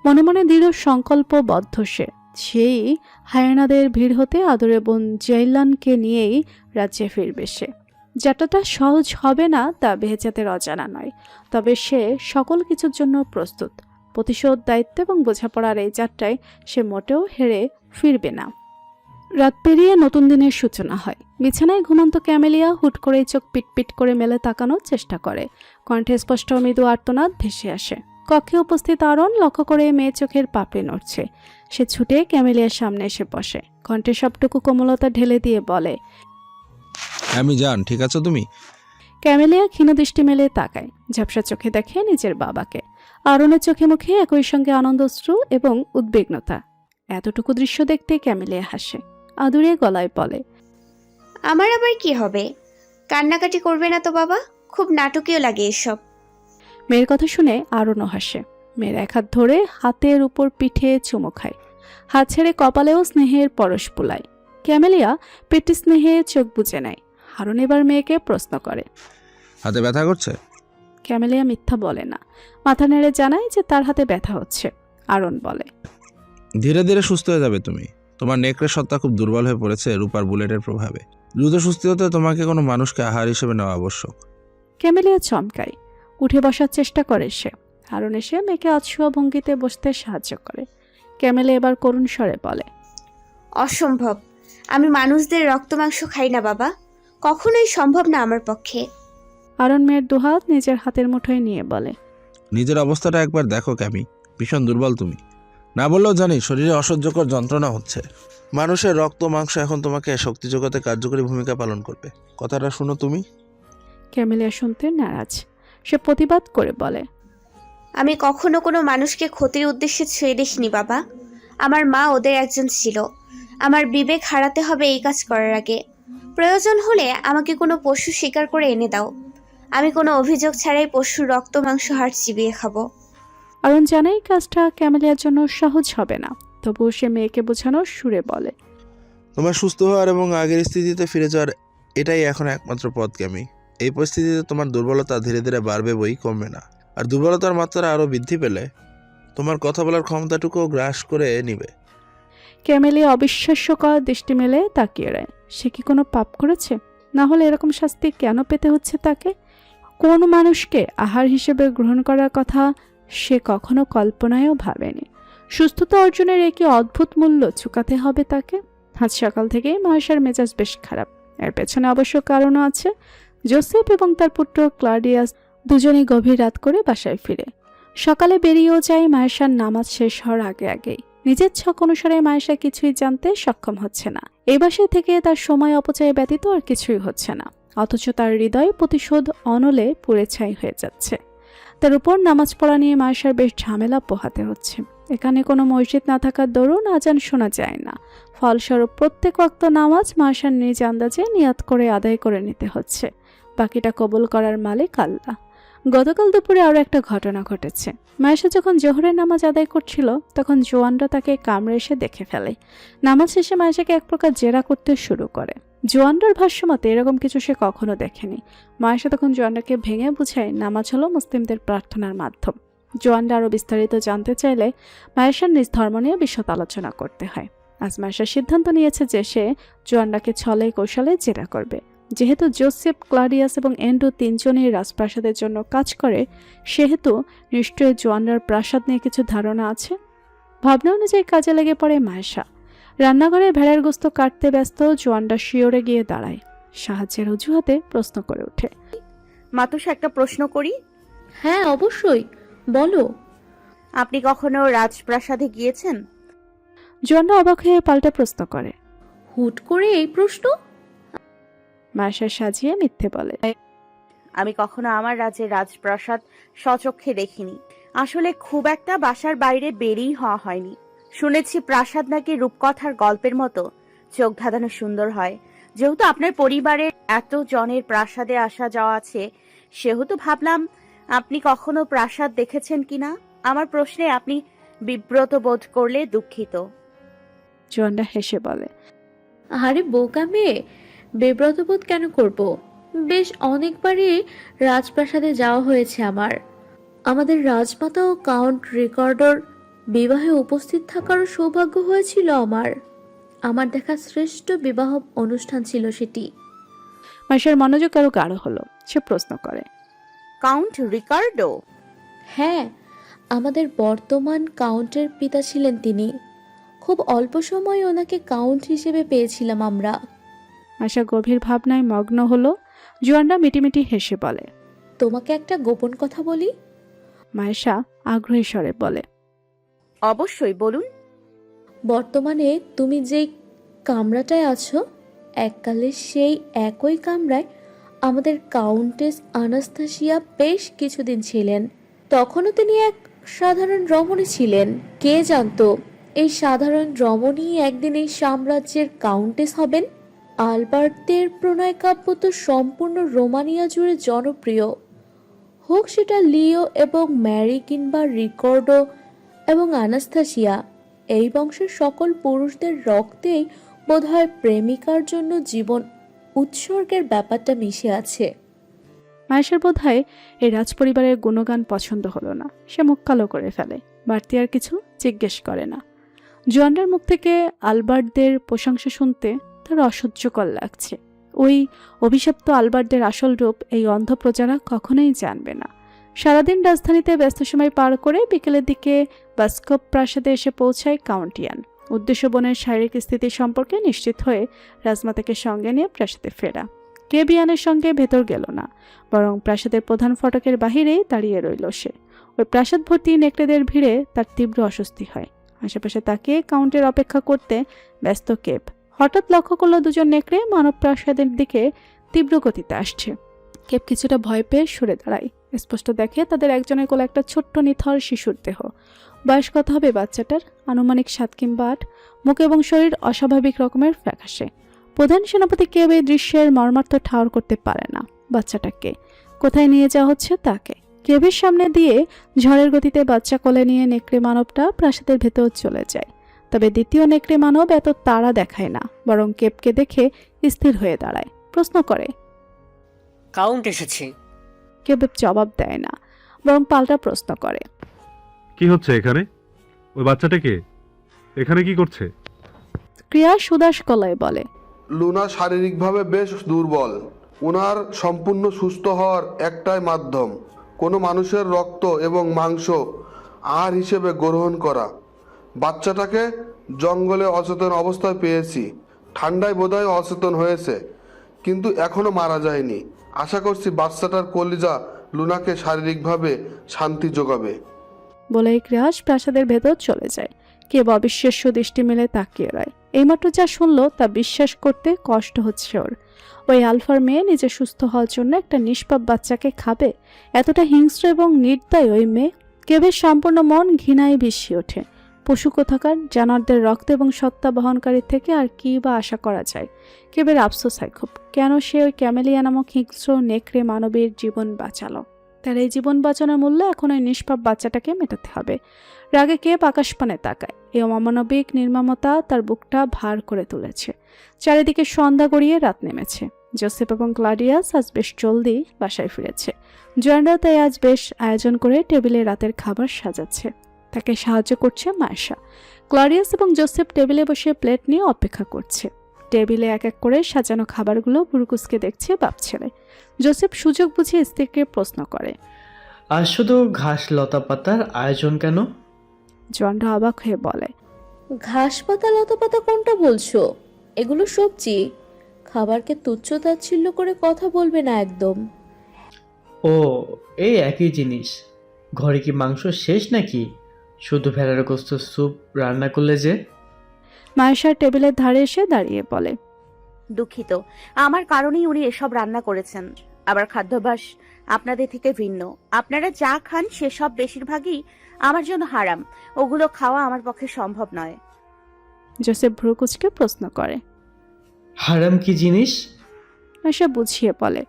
মনে মনে দৃঢ় সংকল্পবদ্ধ সে। সেই হায়ানাদের ভিড় হতে আদরে বোন জৈলানকে নিয়েই রাজ্যে ফিরবে সে। যাত্রাটা সহজ হবে না তা বেহজাদের অজানা নয়, তবে সে সকল কিছুর জন্য প্রস্তুত। প্রতিশোধ, দায়িত্ব এবং বোঝাপড়ার এই যাত্রায় সে মোটেও হেরে ফিরবে না। রাত পেরিয়ে নতুন দিনের সূচনা হয়। বিছানায় ঘুমন্ত ক্যামেলিয়া হুট করেই চোখ পিটপিট করে মেলে তাকানোর চেষ্টা করে। কণ্ঠে স্পষ্ট মৃদু আর্তনাদ ভেসে আসে। কক্ষে উপস্থিত আরন লক্ষ্য করে মেয়ে চোখের পাপড়ি নড়ছে। সে ছুটে ক্যামেলিয়ার সামনে এসে বসে। কণ্ঠে সবটুকু কোমলতা ঢেলে দিয়ে বলে, আমি জান, ঠিক আছো তুমি? ক্যামেলিয়া ক্ষীণ দৃষ্টি মেলে তাকায়। ঝাপসা চোখে দেখে নিজের বাবাকে। আরনের চোখে মুখে একই সঙ্গে আনন্দশ্রু এবং উদ্বিগ্নতা। এতটুকু দৃশ্য দেখতে ক্যামেলিয়া হাসে। আদুরে গলায় বলে, আমার আবার কি হবে? কান্নাকাটি করবে না তো বাবা? খুব নাটকীয় লাগে এসব। মেয়ের কথা শুনে আরনও হাসে। মেয়ের এক হাত ধরে হাতের উপর পিঠে চুমু খায়। হাত ছেড়ে কপালেও স্নেহের পরশ বুলায়। ক্যামেলিয়া পেটে স্নেহে চোখ বুজে নেয়। আরন এবার মেয়েকে প্রশ্ন করে, হাতে ব্যথা করছে? ক্যামেলিয়া মিথ্যা বলে না। মাথা নেড়ে জানায় যে তার হাতে ব্যথা হচ্ছে। আরন বলে, ধীরে ধীরে সুস্থ হয়ে যাবে তুমি। তোমার নেকড়ের সত্তা খুব দুর্বল হয়ে পড়েছে রূপার বুলেটের প্রভাবে। দ্রুত সুস্থ হতে তোমাকে কোনো মানুষকে আহার হিসেবে নেওয়া আবশ্যক। ক্যামেলিয়া চমকায়। উঠে বসার চেষ্টা করে সে। আরন এসে মেয়েকে অছুয়া ভঙ্গিতে বসতে সাহায্য করে। ক্যামেলিয়া এবার করুণ স্বরে বলে, অসম্ভব। আমি মানুষদের রক্ত মাংস খাই না বাবা, কখনোই সম্ভব না আমার পক্ষে। আরন মেয়ের দুহাত নিজের হাতের মুঠোয় নিয়ে বলে, নিজের অবস্থাটা একবার দেখো ক্যামি, ভীষণ দুর্বল তুমি। না বললেও জানি শরীরে অসহ্যকর যন্ত্রণা হচ্ছে। মানুষের রক্ত মাংস এখন তোমাকে শক্তি জগতে কার্যকরী ভূমিকা পালন করবে। কথাটা শুনো তুমি। ক্যামেলিয়া শুনতে নারাজ। সে প্রতিবাদ করে বলে, আমি কখনো কোনো মানুষকে ক্ষতির উদ্দেশ্যে ছুঁয়ে দেখিনি বাবা। আমার মা ওদের একজন ছিল। আমার বিবেক হারাতে হবে এই কাজ করার আগে। প্রয়োজন হলে আমাকে কোনো পশু শিকার করে এনে দাও। আমি কোনো অভিযোগ ছাড়াই পশুর রক্ত মাংস হাড় চিবিয়ে খাবো। আরন জানে এই কাজটা ক্যামেলিয়ার জন্য সহজ হবে না, তবুও সে মেয়েকে বোঝানোর সুরে বলে, তোমার সুস্থ হওয়ার এবং আগের স্থিতিতে ফিরে যাওয়ার এটাই এখন একমাত্র পথ ক্যামি। এই পরিস্থিতিতে তোমার দুর্বলতা ধীরে ধীরে বাড়বে, বই কমবে না। আর দুর্বলতার মাত্রা আরও বৃদ্ধি পেলে তোমার কথা বলার ক্ষমতাটুকুও গ্রাস করে নিবে। ক্যামেলিয়া অবিশ্বাস্যকর দৃষ্টি মেলে তাকিয়ে রয়। সে কি কোনো পাপ করেছে? না হলে এরকম শাস্তি কেন পেতে হচ্ছে তাকে? কোন মানুষকে আহার হিসেবে গ্রহণ করার কথা সে কখনো কল্পনায়ও ভাবেনি। সুস্থতা অর্জনের একই অদ্ভুত মূল্য চুকাতে হবে তাকে। আজ সকাল থেকেই মহেশের মেজাজ বেশ খারাপ। এর পেছনে অবশ্য কারণও আছে। জোসেফ এবং তার পুত্র ক্লাডিয়াস দুজনেই গভীর রাত করে বাসায় ফিরে। সকালে বেরিয়েও যায় মায়েশার নামাজ শেষ হওয়ার আগে আগেই। নিজের ছক অনুসারে মায়েশা কিছুই জানতে সক্ষম হচ্ছে না। এই বাসায় থেকে তার সময় অপচয় ব্যতীত আর কিছুই হচ্ছে না, অথচ তার হৃদয় প্রতিশোধ অনলে পুড়ে ছাই হয়ে যাচ্ছে। তার উপর নামাজ পড়া নিয়ে মায়েশার বেশ ঝামেলা পোহাতে হচ্ছে। এখানে কোনো মসজিদ না থাকার দরুন আজান শোনা যায় না, ফলস্বরূপ প্রত্যেক ওয়াক্ত নামাজ মায়েশার নিজ আন্দাজে নিয়াত করে আদায় করে নিতে হচ্ছে। বাকিটা কবুল করার মালিক আল্লাহ। গতকাল দুপুরে আরও একটা ঘটনা ঘটেছে। মায়েশা যখন জোহরের নামাজ আদায় করছিল তখন জোয়ানরা তাকে কামড়ে এসে দেখে ফেলে। নামাজ শেষে মায়েশাকে এক প্রকার জেরা করতে শুরু করে। জোয়ানরার ভাষ্যমতে এরকম কিছু সে কখনো দেখেনি। মায়েশা তখন জোয়ানরাকে ভেঙে বুঝায় নামাজ হলো মুসলিমদের প্রার্থনার মাধ্যম। জোয়ানরা আরও বিস্তারিত জানতে চাইলে মায়েশার নিজ ধর্ম নিয়ে বিশদ আলোচনা করতে হয়। আজ মায়েশা সিদ্ধান্ত নিয়েছে যে সে জোয়ানরাকে ছলে কৌশলে জেরা করবে। যেহেতু জোসেফ, ক্লাডিয়াস এবং এন্ড্রু তিনজনই রাজপ্রাসাদের জন্য কাজ করে, সেহেতু নিশ্চয়ই জোয়ানরার প্রাসাদ নিয়ে কিছু ধারণা আছে। ভাবনা অনুযায়ী কাজে লেগে পড়ে মায়েশা। রান্নাঘরে ভেড়ার গোস্ত কাটতে ব্যস্ত জোয়ানরা শিওরে গিয়ে দাঁড়ায়। সাহায্যের অজুহাতে প্রশ্ন করে ওঠে। মাতুষা, একটা প্রশ্ন করি? হ্যাঁ অবশ্যই, বলো। আপনি কখনো রাজপ্রাসাদে গিয়েছেন? জোয়ানরা অবাক হয়ে পাল্টা প্রশ্ন করে। হুট করে এই প্রশ্ন? মায়েশা সাজিয়ে মিথ্যে বলে। আমি কখনো আমার রাজ্যের রাজপ্রাসাদ স্বচক্ষে দেখিনি। আসলে খুব একটা বাসার বাইরে বেরিয়ে হওয়া হয়নি। শুনেছি প্রাসাদ নাকি রূপকথার গল্পের মতো চোখ ধাঁধানো সুন্দর হয়। যেহেতু আপনার পরিবারের এত জনের প্রাসাদে আসা যাওয়া আছে, সেহেতু ভাবলাম আপনি কখনো প্রাসাদ দেখেছেন কিনা। আমার প্রশ্নে আপনি বিব্রত বোধ করলে দুঃখিত। জোয়ানরা হেসে বলে। আরে বোকা মেয়ে, বিব্রতবোধ কেন করব? বেশ অনেকবারই রাজপ্রাসাদে যাওয়া হয়েছে আমার। আমাদের রাজমাতা ও কাউন্ট রিকার্ডোর বিবাহে উপস্থিত থাকারও সৌভাগ্য হয়েছিল আমার। আমার দেখা শ্রেষ্ঠ বিবাহ অনুষ্ঠান ছিল সেটি। মায়েশার মনোযোগ আরো গাঢ় হলো। সে প্রশ্ন করে, কাউন্ট রিকার্ডো? হ্যাঁ, আমাদের বর্তমান কাউন্টের পিতা ছিলেন তিনি। খুব অল্প সময় ওনাকে কাউন্ট হিসেবে পেয়েছিলাম আমরা। মায়েশা গভীর ভাবনায় মগ্ন হলো। জোয়ানরা মিটিমিটি হেসে বলে, তোমাকে একটা গোপন কথা বলি। মায়েশা আগ্রহী স্বরে বলে, অবশ্যই বলুন। বর্তমানে তুমি যেই কামরাটায় আছো, এককালে সেই একই কামরায় আমাদের কাউন্টেস আনাস্তাসিয়া বেশ কিছুদিন ছিলেন। তখনও তিনি এক সাধারণ রমণী ছিলেন। কে জানতো এই সাধারণ রমণী একদিন এই সাম্রাজ্যের কাউন্টেস হবেন। আলবার্টদের প্রণয় কাব্য তো সম্পূর্ণ রোমানিয়া জুড়ে জনপ্রিয়। হোক সেটা লিও এবং ম্যারি কিংবা রিকর্ডো এবং আনাস্তাসিয়া, এই বংশের সকল পুরুষদের রক্তেই বোধহয় প্রেমিকার জন্য জীবন উৎসর্গের ব্যাপারটা মিশে আছে। মায়েশার বোধহয় এই রাজপরিবারের গুণগান পছন্দ হলো না। সে মুখ কালো করে ফেলে, বাড়তি আর কিছু জিজ্ঞেস করে না। জোয়ানরার মুখ থেকে আলবার্টদের প্রশংসা শুনতে তার অসহ্যকর লাগছে। ওই অভিশপ্ত আলবার্টদের আসল রূপ এই অন্ধ প্রজারা কখনোই জানবে না। সারাদিন রাজধানীতে ব্যস্ত সময় পার করে বিকেলের দিকে বাস্কপ প্রাসাদে এসে পৌঁছায় কাউন্টিয়ান। উদ্দেশ্য বোনের শারীরিক স্থিতি সম্পর্কে নিশ্চিত হয়ে রাজমাতাকে সঙ্গে নিয়ে প্রাসাদে ফেরা। কেবিয়ানের সঙ্গে ভেতর গেল না, বরং প্রাসাদের প্রধান ফটকের বাহিরেই দাঁড়িয়ে রইল সে। ওই প্রাসাদ ভর্তি নেকড়েদের ভিড়ে তার তীব্র অস্বস্তি হয়। আশেপাশে তাকে কাউন্টের অপেক্ষা করতে ব্যস্ত কেপ হঠাৎ লক্ষ্য করলো দুজন নেকড়ে মানব প্রাসাদের দিকে তীব্র গতিতে আসছে। কেপ কিছুটা ভয় পেয়ে সরে দাঁড়ায়। স্পষ্ট দেখে তাদের একজনের কোলে একটা ছোট্ট নিথর শিশুর দেহ। বয়স কত হবে বাচ্চাটার? আনুমানিক 7 কিংবা 8। মুখ এবং শরীর অস্বাভাবিক রকমের ফ্যাকাশে। প্রধান সেনাপতি কেউ এই দৃশ্যের মর্মার্থ ঠাউর করতে পারে না। বাচ্চাটাকে কোথায় নিয়ে যাওয়া হচ্ছে তাকে। কেবের সামনে দিয়ে ঝড়ের গতিতে বাচ্চা কোলে নিয়ে নেকড়ে মানবটা প্রাসাদের ভেতর চলে যায়। তবে দ্বিতীয় নেকড়ে মানব এত তাড়া দেখায় না, বরং কেপকে দেখে স্থির হয়ে দাঁড়ায়। প্রশ্ন করে, কাউন্ট এসেছে। কেব জবাব দেয় না, বরং পাল্টা প্রশ্ন করে, কি হচ্ছে এখানে? ওই বাচ্চাটাকে এখানে কি করছে? ক্রিয়া সুদাস গলায় বলে, লুনা শারীরিকভাবে বেশ দুর্বল। ওনার সম্পূর্ণ সুস্থ হওয়ার একটাই মাধ্যম কোনো মানুষের রক্ত এবং মাংস আহার হিসেবে গ্রহণ করা। বাচ্চাটাকে জঙ্গলে অচেতন অবস্থায় পেয়েছি। ঠান্ডায় বোধহয় অচেতন হয়েছে, কিন্তু এখনো মারা যায়নি। আশা করছি বাচ্চাটার কলিজা লুনাকে শারীরিকভাবে শান্তি যোগাবে। বলেই ক্রিয়াস প্রাসাদের ভেতর চলে যায়। কেব অবিশ্বাস্য দৃষ্টি মেলে তাকিয়ে রয়। এইমাত্র যা শুনলো তা বিশ্বাস করতে কষ্ট হচ্ছে ওর। ওই আলফার মেয়ে নিজে সুস্থ হওয়ার জন্য একটা নিষ্পাপ বাচ্চাকে খাবে? এতটা হিংস্র এবং নির্দয় ওই মেয়ে। কেবের সম্পূর্ণ মন ঘৃণায় ভিসিয়ে ওঠে। পশু কোথাকার, জানোয়ারদের রক্ত এবং সত্তা বহনকারীর থেকে আর কি বা আশা করা যায়। কেবের আফসোস হয় খুব, কেন সে ওই ক্যামেলিয়া নামক হিংস্র নেকড়ে মানবীর জীবন বাঁচালো। তার এই জীবন বাঁচানোর মূল্য এখন ওই নিষ্পাপ বাচ্চাটাকে মেটাতে হবে। রাগে কেব আকাশপানে তাকায়। এই অমানবিক নির্মমতা তার বুকটা ভার করে তুলেছে। চারিদিকে সন্ধ্যা গড়িয়ে রাত নেমেছে। জোসেফ এবং ক্লাডিয়াস আজ বেশ জলদি বাসায় ফিরেছে। জয়েন্টরা তাই আজ বেশ আয়োজন করে টেবিলে রাতের খাবার সাজাচ্ছে। তাকে সাহায্য করছে মায়েশা। ক্লাডিয়াস এবং জোসেফ টেবিলে বসে প্লেট নিয়ে অপেক্ষা করছে। টেবিলে এক এক করে সাজানো খাবারগুলো বুরুকুসকে দেখছে বাপ ছেলে। জোসেফ সুযোগ বুঝে স্ত্রীকে প্রশ্ন করে, আর শুধু ঘাস লতা পাতার আয়োজন কেন? জয়েন্টরা অবাক হয়ে বলে, ঘাস পাতা লতা পাতা কোনটা বলছো? এগুলো সবজি। খাবারকে তুচ্ছ তাচ্ছিল্য করে কথা বলবে না একদম। ও, এই একই জিনিস। ঘরে কি মাংস শেষ নাকি? শুধু ভেড়ার গোস্ত স্যুপ রান্না করলে যে। মায়েশা টেবিলের ধারে এসে দাঁড়িয়ে বলে, দুঃখিত, আমার কারণেই উনি এসব রান্না করেছেন। আবার খাদ্যাভ্যাস আপনাদের থেকে ভিন্ন। আপনারা যা খান সেসব বেশিরভাগই আমার জন্য হারাম। ওগুলো খাওয়া আমার পক্ষে সম্ভব নয়। জোসেফ ভ্রুকুচকে প্রশ্ন করে, হারাম কি জিনিস? মায়েশা বুঝিয়ে বলে,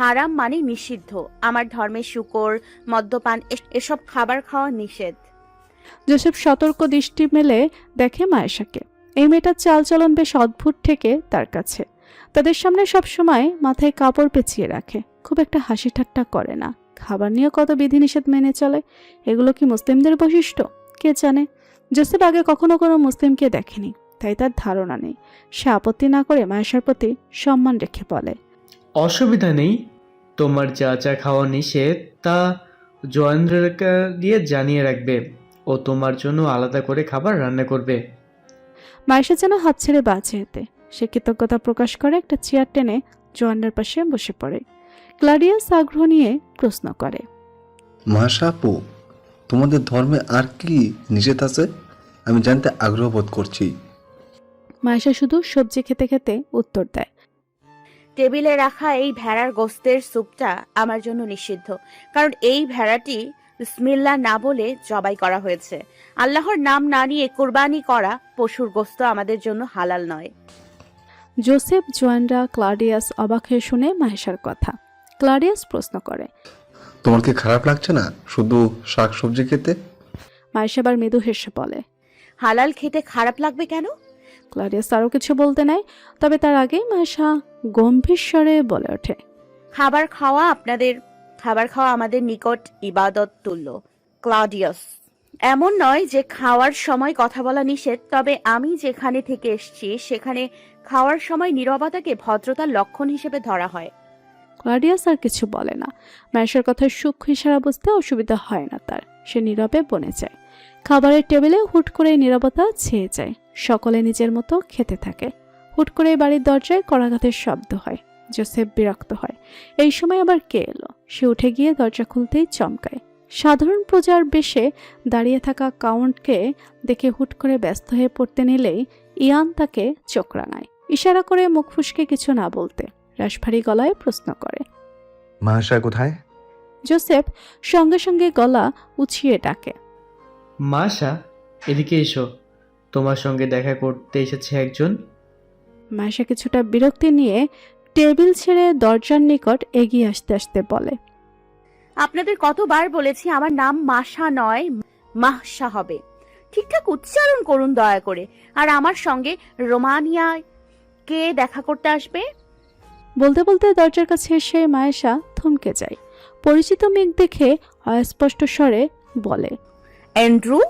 হারাম মানে নিষিদ্ধ। আমার ধর্মে শূকর, মদ্যপান এসব খাবার খাওয়া নিষেধ। জোসেফ সতর্ক দৃষ্টি মেলে দেখে মায়েশাকে। এই মেয়েটার চালচলন বেশ অদ্ভুত থেকে তার কাছে। তাদের সামনে সব সময় মাথায় কাপড় পেঁচিয়ে রাখে, খুব একটা হাসি ঠাট্টা করে না। খাবার নিয়ে কত বিধিনিষেধ মেনে চলে। এগুলো কি মুসলিমদের বৈশিষ্ট্য? কে জানে। জোসেফ আগে কখনো কোনো মুসলিমকে দেখেনি, তাই তার ধারণা নেই। সে আপত্তি না করে মায়েশার প্রতি সম্মান রেখে বলে, অসুবিধা নেই। তোমার যা যা খাওয়া নিষেধ তা জয়েন্দ্রকে দিয়ে জানিয়ে রাখবে। ও তোমার জন্য আলাদা করে খাবার রান্না করবে। মায়েশা যেন হাত ছেড়ে বাঁচে এতে। সে কৃতজ্ঞতা প্রকাশ করে একটা চেয়ার টেনে জোয়ান্ডার পাশে বসে পড়ে। ক্লাডিয়াস আগ্রহ নিয়ে প্রশ্ন করে, মাশা আপু, তোমাদের ধর্মে আর কি নিষেধ আছে? আমি জানতে আগ্রহ বোধ করছি। মায়েশা শুধু সবজি খেতে খেতে উত্তর দেয়, টেবিলে রাখা এই ভেড়ার গোস্তের স্যুপটা আমার জন্য নিষিদ্ধ, কারণ এই ভেড়াটি বিসমিল্লাহ না বলে জবাই করা হয়েছে। আল্লাহর নাম না নিয়ে কুরবানি করা পশুর গোস্ত আমাদের জন্য হালাল নয়। জোসেফ, জোয়ান্ডা, ক্লাডিয়াস অবাক হয়ে শুনে মাহেশার কথা। ক্লাডিয়াস প্রশ্ন করে, তোমার কি খারাপ লাগছে না শুধু শাক সবজি খেতে? মায়েশা আবার মৃদু হেসে বলে, হালাল খেতে খারাপ লাগবে কেন? ক্লাডিয়াস আরও কিছু বলতে নাই, তবে তার আগেই মায়েশা গম্ভীর স্বরে বলে ওঠে, খাবার খাওয়া আমাদের নিকট ইবাদত তুল্য। ক্লাডিয়াস, এমন নয় যে খাওয়ার সময় কথা বলা নিষেধ, তবে আমি যেখানে থেকে এসেছি সেখানে খাওয়ার সময় নীরবতাকে ভদ্রতার লক্ষণ হিসেবে ধরা হয়। ক্লাডিয়াস আর কিছু বলে না। মায়েশার কথার সূক্ষ্ম ইশারা বুঝতে অসুবিধা হয় না তার। সে নীরবে বনে যায়। খাবারের টেবিলে হুট করে নীরবতা ছেয়ে যায়। সকলে নিজের মতো খেতে থাকে। হুট করে বাড়ির দরজায় করাঘাতের শব্দ হয়। জোসেফ বিরক্ত হয়। এই সময় আবার কে এলো? সে উঠে গিয়ে দরজা খুলতেই চমকায়। সাধারণ প্রজার বেশে দাঁড়িয়ে থাকা কাউন্টকে দেখে হুট করে ব্যস্ত হয়ে পড়তে নিলেই ইয়ান তাকে চোখ রাঙায়, ইশারা করে মুখ ফুসকে কিছু না বলতে রাশভারী গলায় প্রশ্ন করে, মাশা কোথায়? জোসেফ সঙ্গে সঙ্গে গলা উছিয়ে ডাকে, মাশা, এদিকে এসো। তোমার সঙ্গে দেখা করতে এসেছে একজন। মায়েশা কিছুটা বিরক্তি নিয়ে টেবিল ছেড়ে দরজার নিকট এগিয়ে আসতে আসতে বলে, আপনাদের কতবার বলেছি আমার নাম মাশা নয় মাহশা হবে। ঠিকঠাক উচ্চারণ করুন দয়া করে। আর আমার সঙ্গে রোমানিয়ায় কে দেখা করতে আসবে? বলতে বলতে দরজার কাছে এসে মায়েশা থমকে যায়। পরিচিত মেঘ দেখে অস্পষ্ট স্বরে বলে, অ্যান্ড্রু।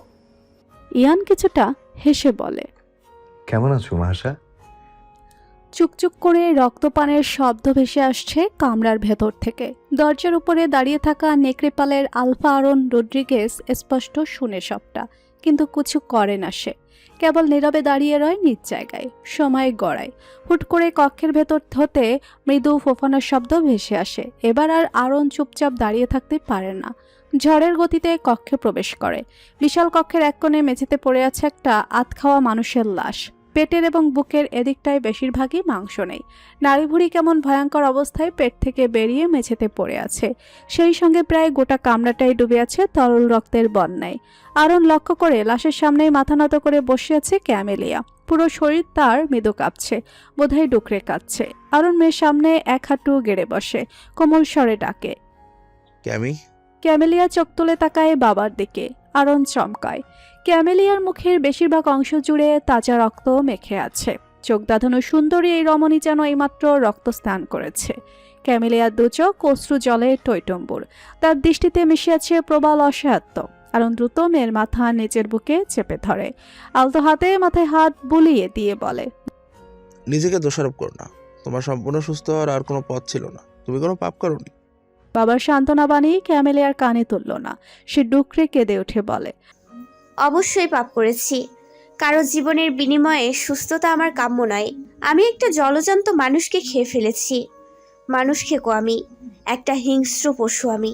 ইয়ান কিছুটা হেসে বলে, কেমন আছো মাশা? চুকচুক করে রক্তপানের শব্দ ভেসে আসছে কামরার ভেতর থেকে। দরজার উপরে দাঁড়িয়ে থাকা নেকড়েপালের আলফা আরন রড্রিগেজ স্পষ্ট শুনে সবটা, কিন্তু কিছু করে না সে। কেবল নীরবে দাঁড়িয়ে রয় নিজ জায়গায়, সময় গড়ায়। হুট করে কক্ষের ভেতর হতে মৃদু ফোফানোর শব্দ ভেসে আসে। এবার আর আরন চুপচাপ দাঁড়িয়ে থাকতে পারে না। ঝড়ের গতিতে কক্ষে প্রবেশ করে। বিশাল কক্ষের এক কোণে মেঝেতে পড়ে আছে একটা আধখাওয়া মানুষের লাশ। পেটের এবং বুকের এদিকটায় বেশিরভাগই মাংস নেই। নাড়িভুড়ি কেমন ভয়ঙ্কর অবস্থায় পেট থেকে বেরিয়ে মেঝেতে পড়ে আছে। সেই সঙ্গে প্রায় গোটা কামরাটাই ডুবে আছে তরল রক্তের বন্যায়। আরন লক্ষ্য করে লাশের সামনেই মাথা নত করে বসে আছে ক্যামেলিয়া। পুরো শরীর তার মৃদু কাঁপছে, বোধহয় ডুকরে কাঁদছে। আরন মেয়ের সামনে এক হাঁটু গেড়ে বসে, কোমল স্বরে ডাকে। ক্যামি, ক্যামেলিয়া চোখ তুলে তাকায় বাবার দিকে। আরন চমকায়। ক্যামেলিয়ার মুখের বেশিরভাগ অংশ জুড়ে তাজা রক্ত মেখে আছে। চোখ দাঁধানো সুন্দরী এই রমণী যেন এইমাত্র রক্ত স্নান করেছে। ক্যামেলিয়ার দু চোখ অশ্রু জলে টইটম্বুর, তার দৃষ্টিতে মিশে আছে প্রবল অসহায়ত্ব। আরন দ্রুত মেয়ের মাথা নিজের বুকে চেপে ধরে, আলতো হাতে মাথায় হাত বুলিয়ে দিয়ে বলে, নিজেকে দোষারোপ করো না। তোমার সম্পূর্ণ সুস্থ হওয়ার আর কোনো পথ ছিল না। তুমি কোনো পাপ করোনি। বাবার সান্ত্বনা বাণী ক্যামেলিয়ার কানে তুলল না। সে ডুকরে কেঁদে উঠে বলে, অবশ্যই পাপ করেছি। কারো জীবনের বিনিময়ে সুস্থতা আমার কাম্য নয়। আমি একটা জলজন্ত মানুষকে খেয়ে ফেলেছি। মানুষ খেকো আমি, একটা হিংস্র পশু আমি।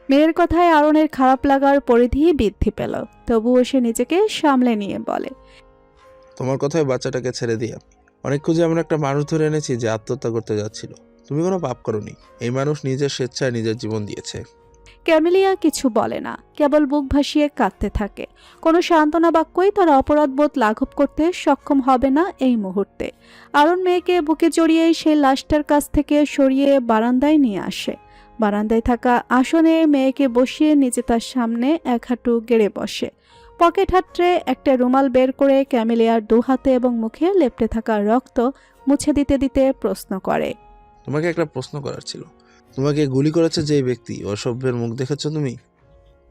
মেয়ের কথায় আরনের খারাপ লাগার পরিধি বৃদ্ধি পেল। তবুও সে নিজেকে সামলে নিয়ে বলে, তোমার কথায় বাচ্চাটাকে ছেড়ে দিয়ে অনেক খুঁজে এমন একটা মানুষ ধরে এনেছি যে আত্মহত্যা করতে যাচ্ছিল। তুমি কোনো পাপ করোনি। এই মানুষ নিজের স্বেচ্ছায় নিজের জীবন দিয়েছে। ক্যামেলিয়া কিছু বলে না, কেবল বুক ভাসিয়ে কাঁদতে থাকে। কোনো সান্ত্বনা বাক্যই তার অপরাধবোধ লাঘব করতে সক্ষম হবে না এই মুহূর্তে। আরন মেয়েকে বুকে জড়িয়েই সেই লাশটার কাছ থেকে সরিয়ে বারান্দায় নিয়ে আসে। বারান্দায় থাকা আসনে মেয়েকে বসিয়ে নিজে তার সামনে এক হাঁটু গেড়ে বসে। পকেট হাতড়ে একটা রুমাল বের করে ক্যামেলিয়ার দু হাতে এবং মুখে লেপ্টে থাকা রক্ত মুছে দিতে দিতে প্রশ্ন করে, তোমাকে একটা প্রশ্ন করার ছিল। তোমাকে গুলি করেছে যে ব্যক্তি, অসভ্যের মুখ দেখেছো তুমি?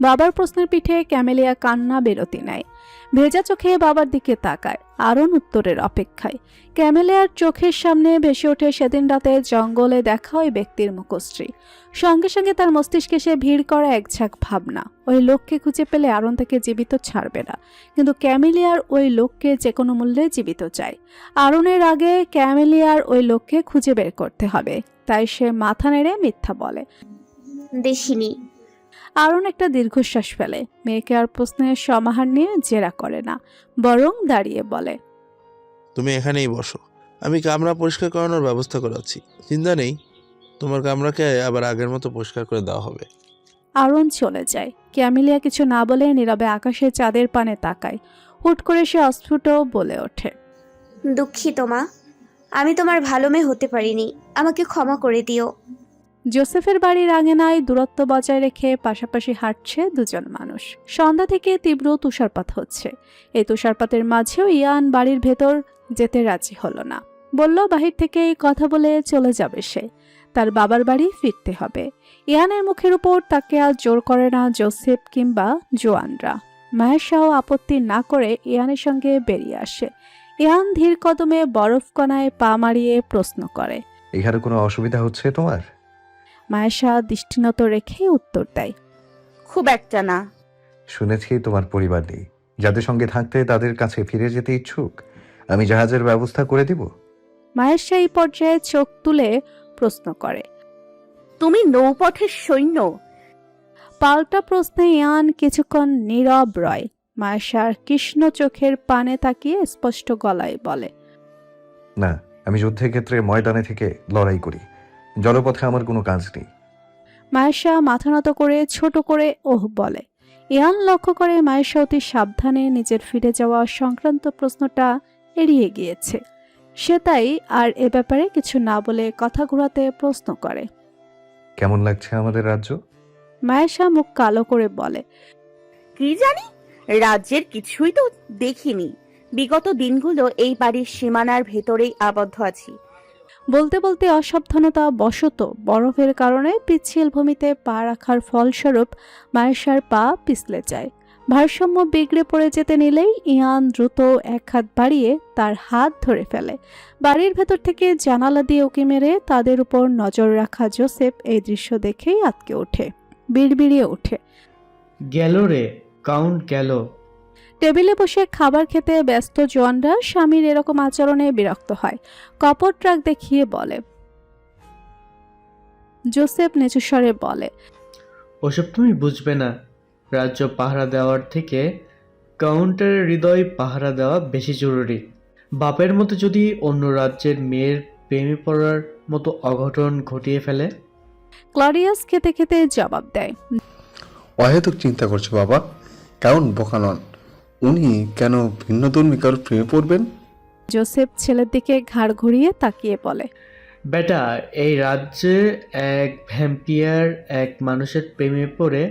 বাবার প্রশ্নের পিঠে ক্যামেলিয়া কান্না বিরতি নেয়। ভেজা চোখে বাবার দিকে তাকায়, আরন উত্তরের অপেক্ষায়। ক্যামেলিয়ার চোখের সামনে ভেসে ওঠে সেদিন রাতে জঙ্গলে দেখা ওই ব্যক্তির মুখশ্রী। সঙ্গে সঙ্গে তার মস্তিষ্কে সে ভিড় করা এক ঝাঁক ভাবনা। ওই লোককে খুঁজে পেলে আরন তাকে জীবিত ছাড়বে না, কিন্তু ক্যামেলিয়ার ওই লোককে যে কোনো মূল্যে জীবিত চায়। আরনের আগে ক্যামেলিয়ার ওই লোককে খুঁজে বের করতে হবে। তাই সে মাথা নেড়ে মিথ্যা বলে, দেখিনি। আরন একটা দীর্ঘশ্বাস ফেলে। মেয়েকে আর প্রশ্নের সমাহার নিয়ে জেরা করে না, বরং দাঁড়িয়ে বলে, তুমি এখানেই বসো। আমি কামরা পরিষ্কার করানোর ব্যবস্থা করাচ্ছি। চিন্তা নেই, তোমার কামরাকে আবার আগের মতো পরিষ্কার করে দেওয়া হবে। আরন চলে যায়। ক্যামেলিয়া কিছু না বলে নীরবে আকাশে চাঁদের পানে তাকায়। হুট করে সে অস্ফুট বলে ওঠে, দুঃখিত মা, আমি তোমার ভালো মেয়ে হতে পারিনি। আমাকে ক্ষমা করে দিও। জোসেফের বাড়ির আঙিনায় দূরত্ব বজায় রেখে পাশাপাশি হাঁটছে দুজন মানুষ। সন্ধ্যা থেকে তীব্র তুষারপাত হচ্ছে। এই তুষারপাতের মাঝেও ইয়ান বাড়ির ভেতর যেতে রাজি হলো না। বলল বাহির থেকে কথা বলে চলে যাবে সে, তার বাবার বাড়ি ফিরতে হবে। ইয়ানের মুখের উপর তাকে আর জোর করে না জোসেফ কিংবা জোয়ানরা। মায়ের শাহ আপত্তি না করে ইয়ানের সঙ্গে বেরিয়ে আসে। ইয়ান ধীর কদমে বরফ কণায় পা মারিয়ে প্রশ্ন করে, এখানে কোনো অসুবিধা হচ্ছে তোমার? মায়েশা দৃষ্টিনত রেখে উত্তর দেয়, খুব একটা না। শুনেছি তোমার পরিবার নেই। যাদের সঙ্গে থাকতে তাদের কাছে ফিরে যেতে ইচ্ছুক। আমি জাহাজের ব্যবস্থা করে দিব। মায়েশা এই পর্যায়ে চোখ তুলে প্রশ্ন করে, তুমি নৌপথের সৈন্য? পাল্টা প্রশ্নে ইয়ান কিছুক্ষণ নীরব রয়। মায়েশার কৃষ্ণ চোখের পানে তাকিয়ে স্পষ্ট গলায় বলে, না, আমি যুদ্ধের ক্ষেত্রে ময়দানে থেকে লড়াই করি। জলপথে আমার কোনো কাজ নেই। মায়েশা মাথা নত করে ছোট করে ওহ বলে। ইয়ান লক্ষ্য করে মায়েশা অতি সাবধানে নিজের ফিরে যাওয়া সংক্রান্ত প্রশ্নটা এড়িয়ে গিয়েছে। সে তাই আর এ ব্যাপারে কিছু না বলে কথা ঘোরাতে প্রশ্ন করে, কেমন লাগছে আমাদের রাজ্য? মায়েশা মুখ কালো করে বলে, কি জানি, রাজ্যের কিছুই তো দেখিনি। বিগত দিনগুলো এই বাড়ির সীমানার ভেতরেই আবদ্ধ আছি। বলতে বলতে অসাবধানতা বশত বরফের কারণে পিচ্ছিল ভূমিতে পা রাখার ফলস্বরূপ মায়েশার পা পিছলে যায়। ভারসাম্য বিগড়ে পড়ে যেতে নিলেই ইয়ান দ্রুত এক হাত বাড়িয়ে তার হাত ধরে ফেলে। বাড়ির ভেতর থেকে জানালা দিয়ে উঁকি মেরে তাদের উপর নজর রাখা জোসেফ এই দৃশ্য দেখেই আঁতকে ওঠে, বিড়বিড়িয়ে ওঠে, গেল রে, কাউন্ট গেল। টেবিলে বসে খাবার খেতে ব্যস্ত জোয়ানরা স্বামীর এরকম আচরণে বিরক্ত হয়। কপট রাগ দেখিয়ে বলে, জোসেফ নিচু স্বরে বলে, ওসব তুমি বুঝবে না। রাজ্য পাহারা দেওয়ার থেকে কাউন্টারের হৃদয় পাহারা দেওয়া বেশি জরুরি। বাপের মতো যদি অন্য রাজ্যের মেয়ের প্রেমে পড়ার মতো অঘটন ঘটিয়ে ফেলে। ক্লডিয়াস খেতে খেতে জবাব দেয়, অহেতুক চিন্তা করছো বাবা। কাউন্ট বোকা নন। উনি কেন ভিন্নধর্মী কারোর প্রেমে পড়বেন? জোসেফ ছেলের দিকে ঘাড় ঘুরিয়ে তাকিয়ে বলে, বেটা, এই রাজ্যে এক ভ্যাম্পিয়ার এক মানুষের প্রেমে পড়ে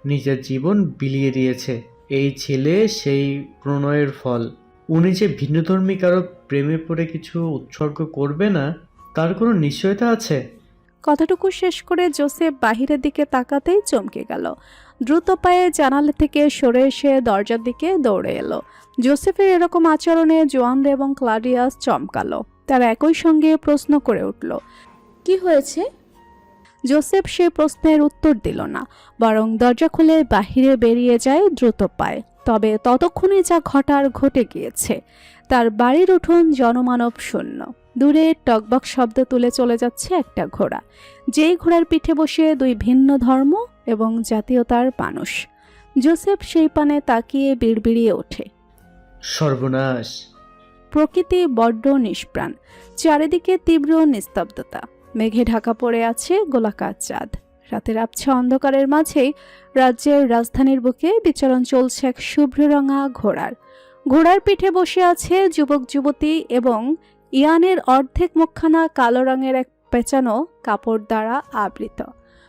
নিজের জীবন বিলিয়ে দিয়েছে। এই ছেলে সেই প্রণয়ের ফল। উনি যে ভিন্নধর্মী কারো প্রেমে পড়ে কিছু উৎসর্গ করবে না, তার কোনো নিশ্চয়তা আছে? কথাটুকু শেষ করে জোসেফ বাহিরের দিকে তাকাতেই চমকে গেল। দ্রুত পায়ে জানালা থেকে সরে এসে দরজার দিকে দৌড়ে এলো। জোসেফের এরকম আচরণে জোয়ানরা এবং ক্লাডিয়াস চমকালো। তারা একই সঙ্গে প্রশ্ন করে উঠল। কি হয়েছে? জোসেফ সে প্রশ্নের উত্তর দিল না, বরং দরজা খুলে বাহিরে বেরিয়ে যায় দ্রুত পায়ে। তবে ততক্ষণে যা ঘটার ঘটে গিয়েছে। তার বাড়ির উঠোন জনমানব শূন্য। দূরে টকবক শব্দ তুলে চলে যাচ্ছে একটা ঘোড়া, যেই ঘোড়ার পিঠে বসে দুই ভিন্ন ধর্ম এবং জাতীয়তার মানুষ। জোসেফ সেই পানে তাকিয়ে বিড়বিড়িয়ে ওঠে, সর্বনাশ! প্রকৃতি বড্ড নিষ্প্রাণ। চারিদিকে তীব্র নিস্তব্ধতা। মেঘে ঢাকা পড়ে আছে গোলাকার চাঁদ। রাতের আবছা অন্ধকারের মাঝেই রাজ্যের রাজধানীর বুকে বিচরণ চলছে এক শুভ্ররঙা ঘোড়ার। ঘোড়ার পিঠে বসে আছে যুবক যুবতী এবং ইয়ানের অর্ধেক মুখখানা কালো রঙের এক পেঁচানো কাপড় দ্বারা আবৃত।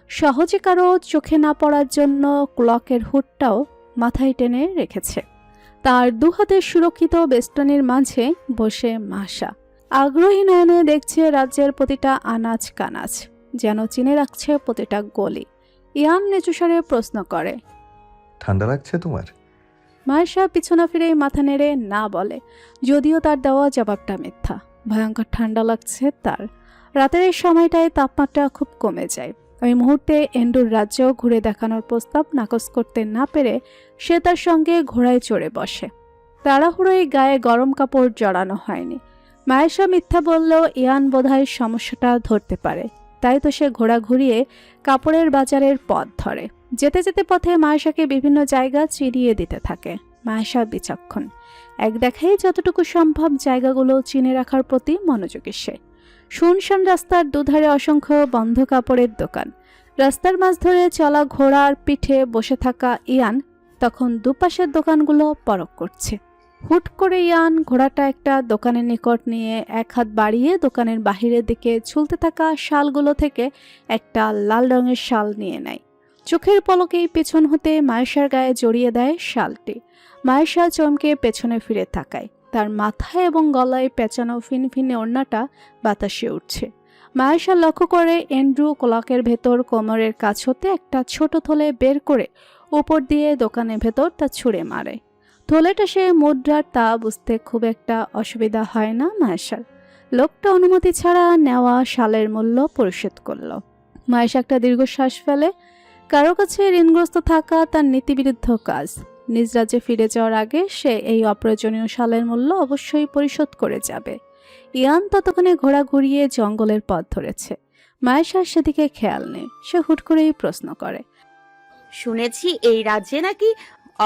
সহজে কারো চোখে না পড়ার জন্য ক্লকের হুডটাও মাথায় টেনে রেখেছে। তার দুহাতে সুরক্ষিত বেষ্টনীর মাঝে বসে মাসা আগ্রহী নয়নে দেখছে রাজ্যের প্রতিটা আনাজ কানাজ, যেন চিনে রাখছে প্রতিটা গলি। ইয়ান নেচুসারে প্রশ্ন করে, ঠান্ডা লাগছে তোমার? মায়েশা পিছনা ফিরেই মাথা নেড়ে না বলে, যদিও তার দেওয়া জবাবটা মিথ্যা। ভয়ঙ্কর ঠান্ডা লাগছে তার। রাতের এই সময়টায় তাপমাত্রা খুব কমে যায়। ওই মুহূর্তে এন্ডুর রাজ্য ঘুরে দেখানোর প্রস্তাব নাকচ করতে না পেরে সে তার সঙ্গে ঘোড়ায় চড়ে বসে। তাড়াহুড়োয় গায়ে গরম কাপড় জড়ানো হয়নি। মায়েশা মিথ্যা বললেও ইয়ান বোধহয় সমস্যাটা ধরতে পারে। তাই তো সে ঘোড়া ঘুরিয়ে কাপড়ের বাজারের পথ ধরে। যেতে যেতে পথে মায়েশাকে বিভিন্ন জায়গা চিনিয়ে দিতে থাকে। মায়েশা বিচক্ষণ। এক দেখাই যতটুকু সম্ভব জায়গাগুলো চিনে রাখার প্রতি মনোযোগী সে। শুনশান রাস্তার দুধারে অসংখ্য বন্ধ কাপড়ের দোকান। রাস্তার মাঝ ধরে চলা ঘোড়ার পিঠে বসে থাকা ইয়ান তখন দুপাশের দোকানগুলো পরখ করছে। হুট করে ইয়ান ঘোড়াটা একটা দোকানের নিকট নিয়ে এক হাত বাড়িয়ে দোকানের বাহিরের দিকে ঝুলতে থাকা শালগুলো থেকে একটা লাল রঙের শাল নিয়ে নেয়। চোখের পলকেই পেছন হতে মায়েশার গায়ে জড়িয়ে দেয় শালটি। মায়েশা চমকে পেছনে ফিরে তাকায়। তার মাথায় এবং গলায় পেঁচানো ফিনফিনে ওড়নাটা বাতাসে উঠছে। মায়েশা লক্ষ্য করে এন্ড্রু ক্লকের ভেতর কোমরের কাছ হতে একটা ছোট থলে বের করে উপর দিয়ে দোকানের ভেতর তা ছুঁড়ে মারে। থলেটা সে মুদ্রার তা বুঝতে খুব একটা অসুবিধা হয় না মায়েশার। লোকটা অনুমতি ছাড়া নেওয়া শালের মূল্য পরিশোধ করল। মায়েশা একটা দীর্ঘশ্বাস ফেলে। কারো কাছে ঋণগ্রস্ত থাকা তার নীতিবিরুদ্ধ কাজ। নিজ রাজ্যে ফিরে যাওয়ার আগে সে এই অপ্রয়োজনীয় শালের মূল্য অবশ্যই পরিশোধ করে যাবে। ইয়ান ততক্ষণে ঘোড়া ঘুরিয়ে জঙ্গলের পথ ধরেছে। মায়েশার সেদিকে খেয়াল নেই। সে হুট করেই প্রশ্ন করে, শুনেছি এই রাজ্যে নাকি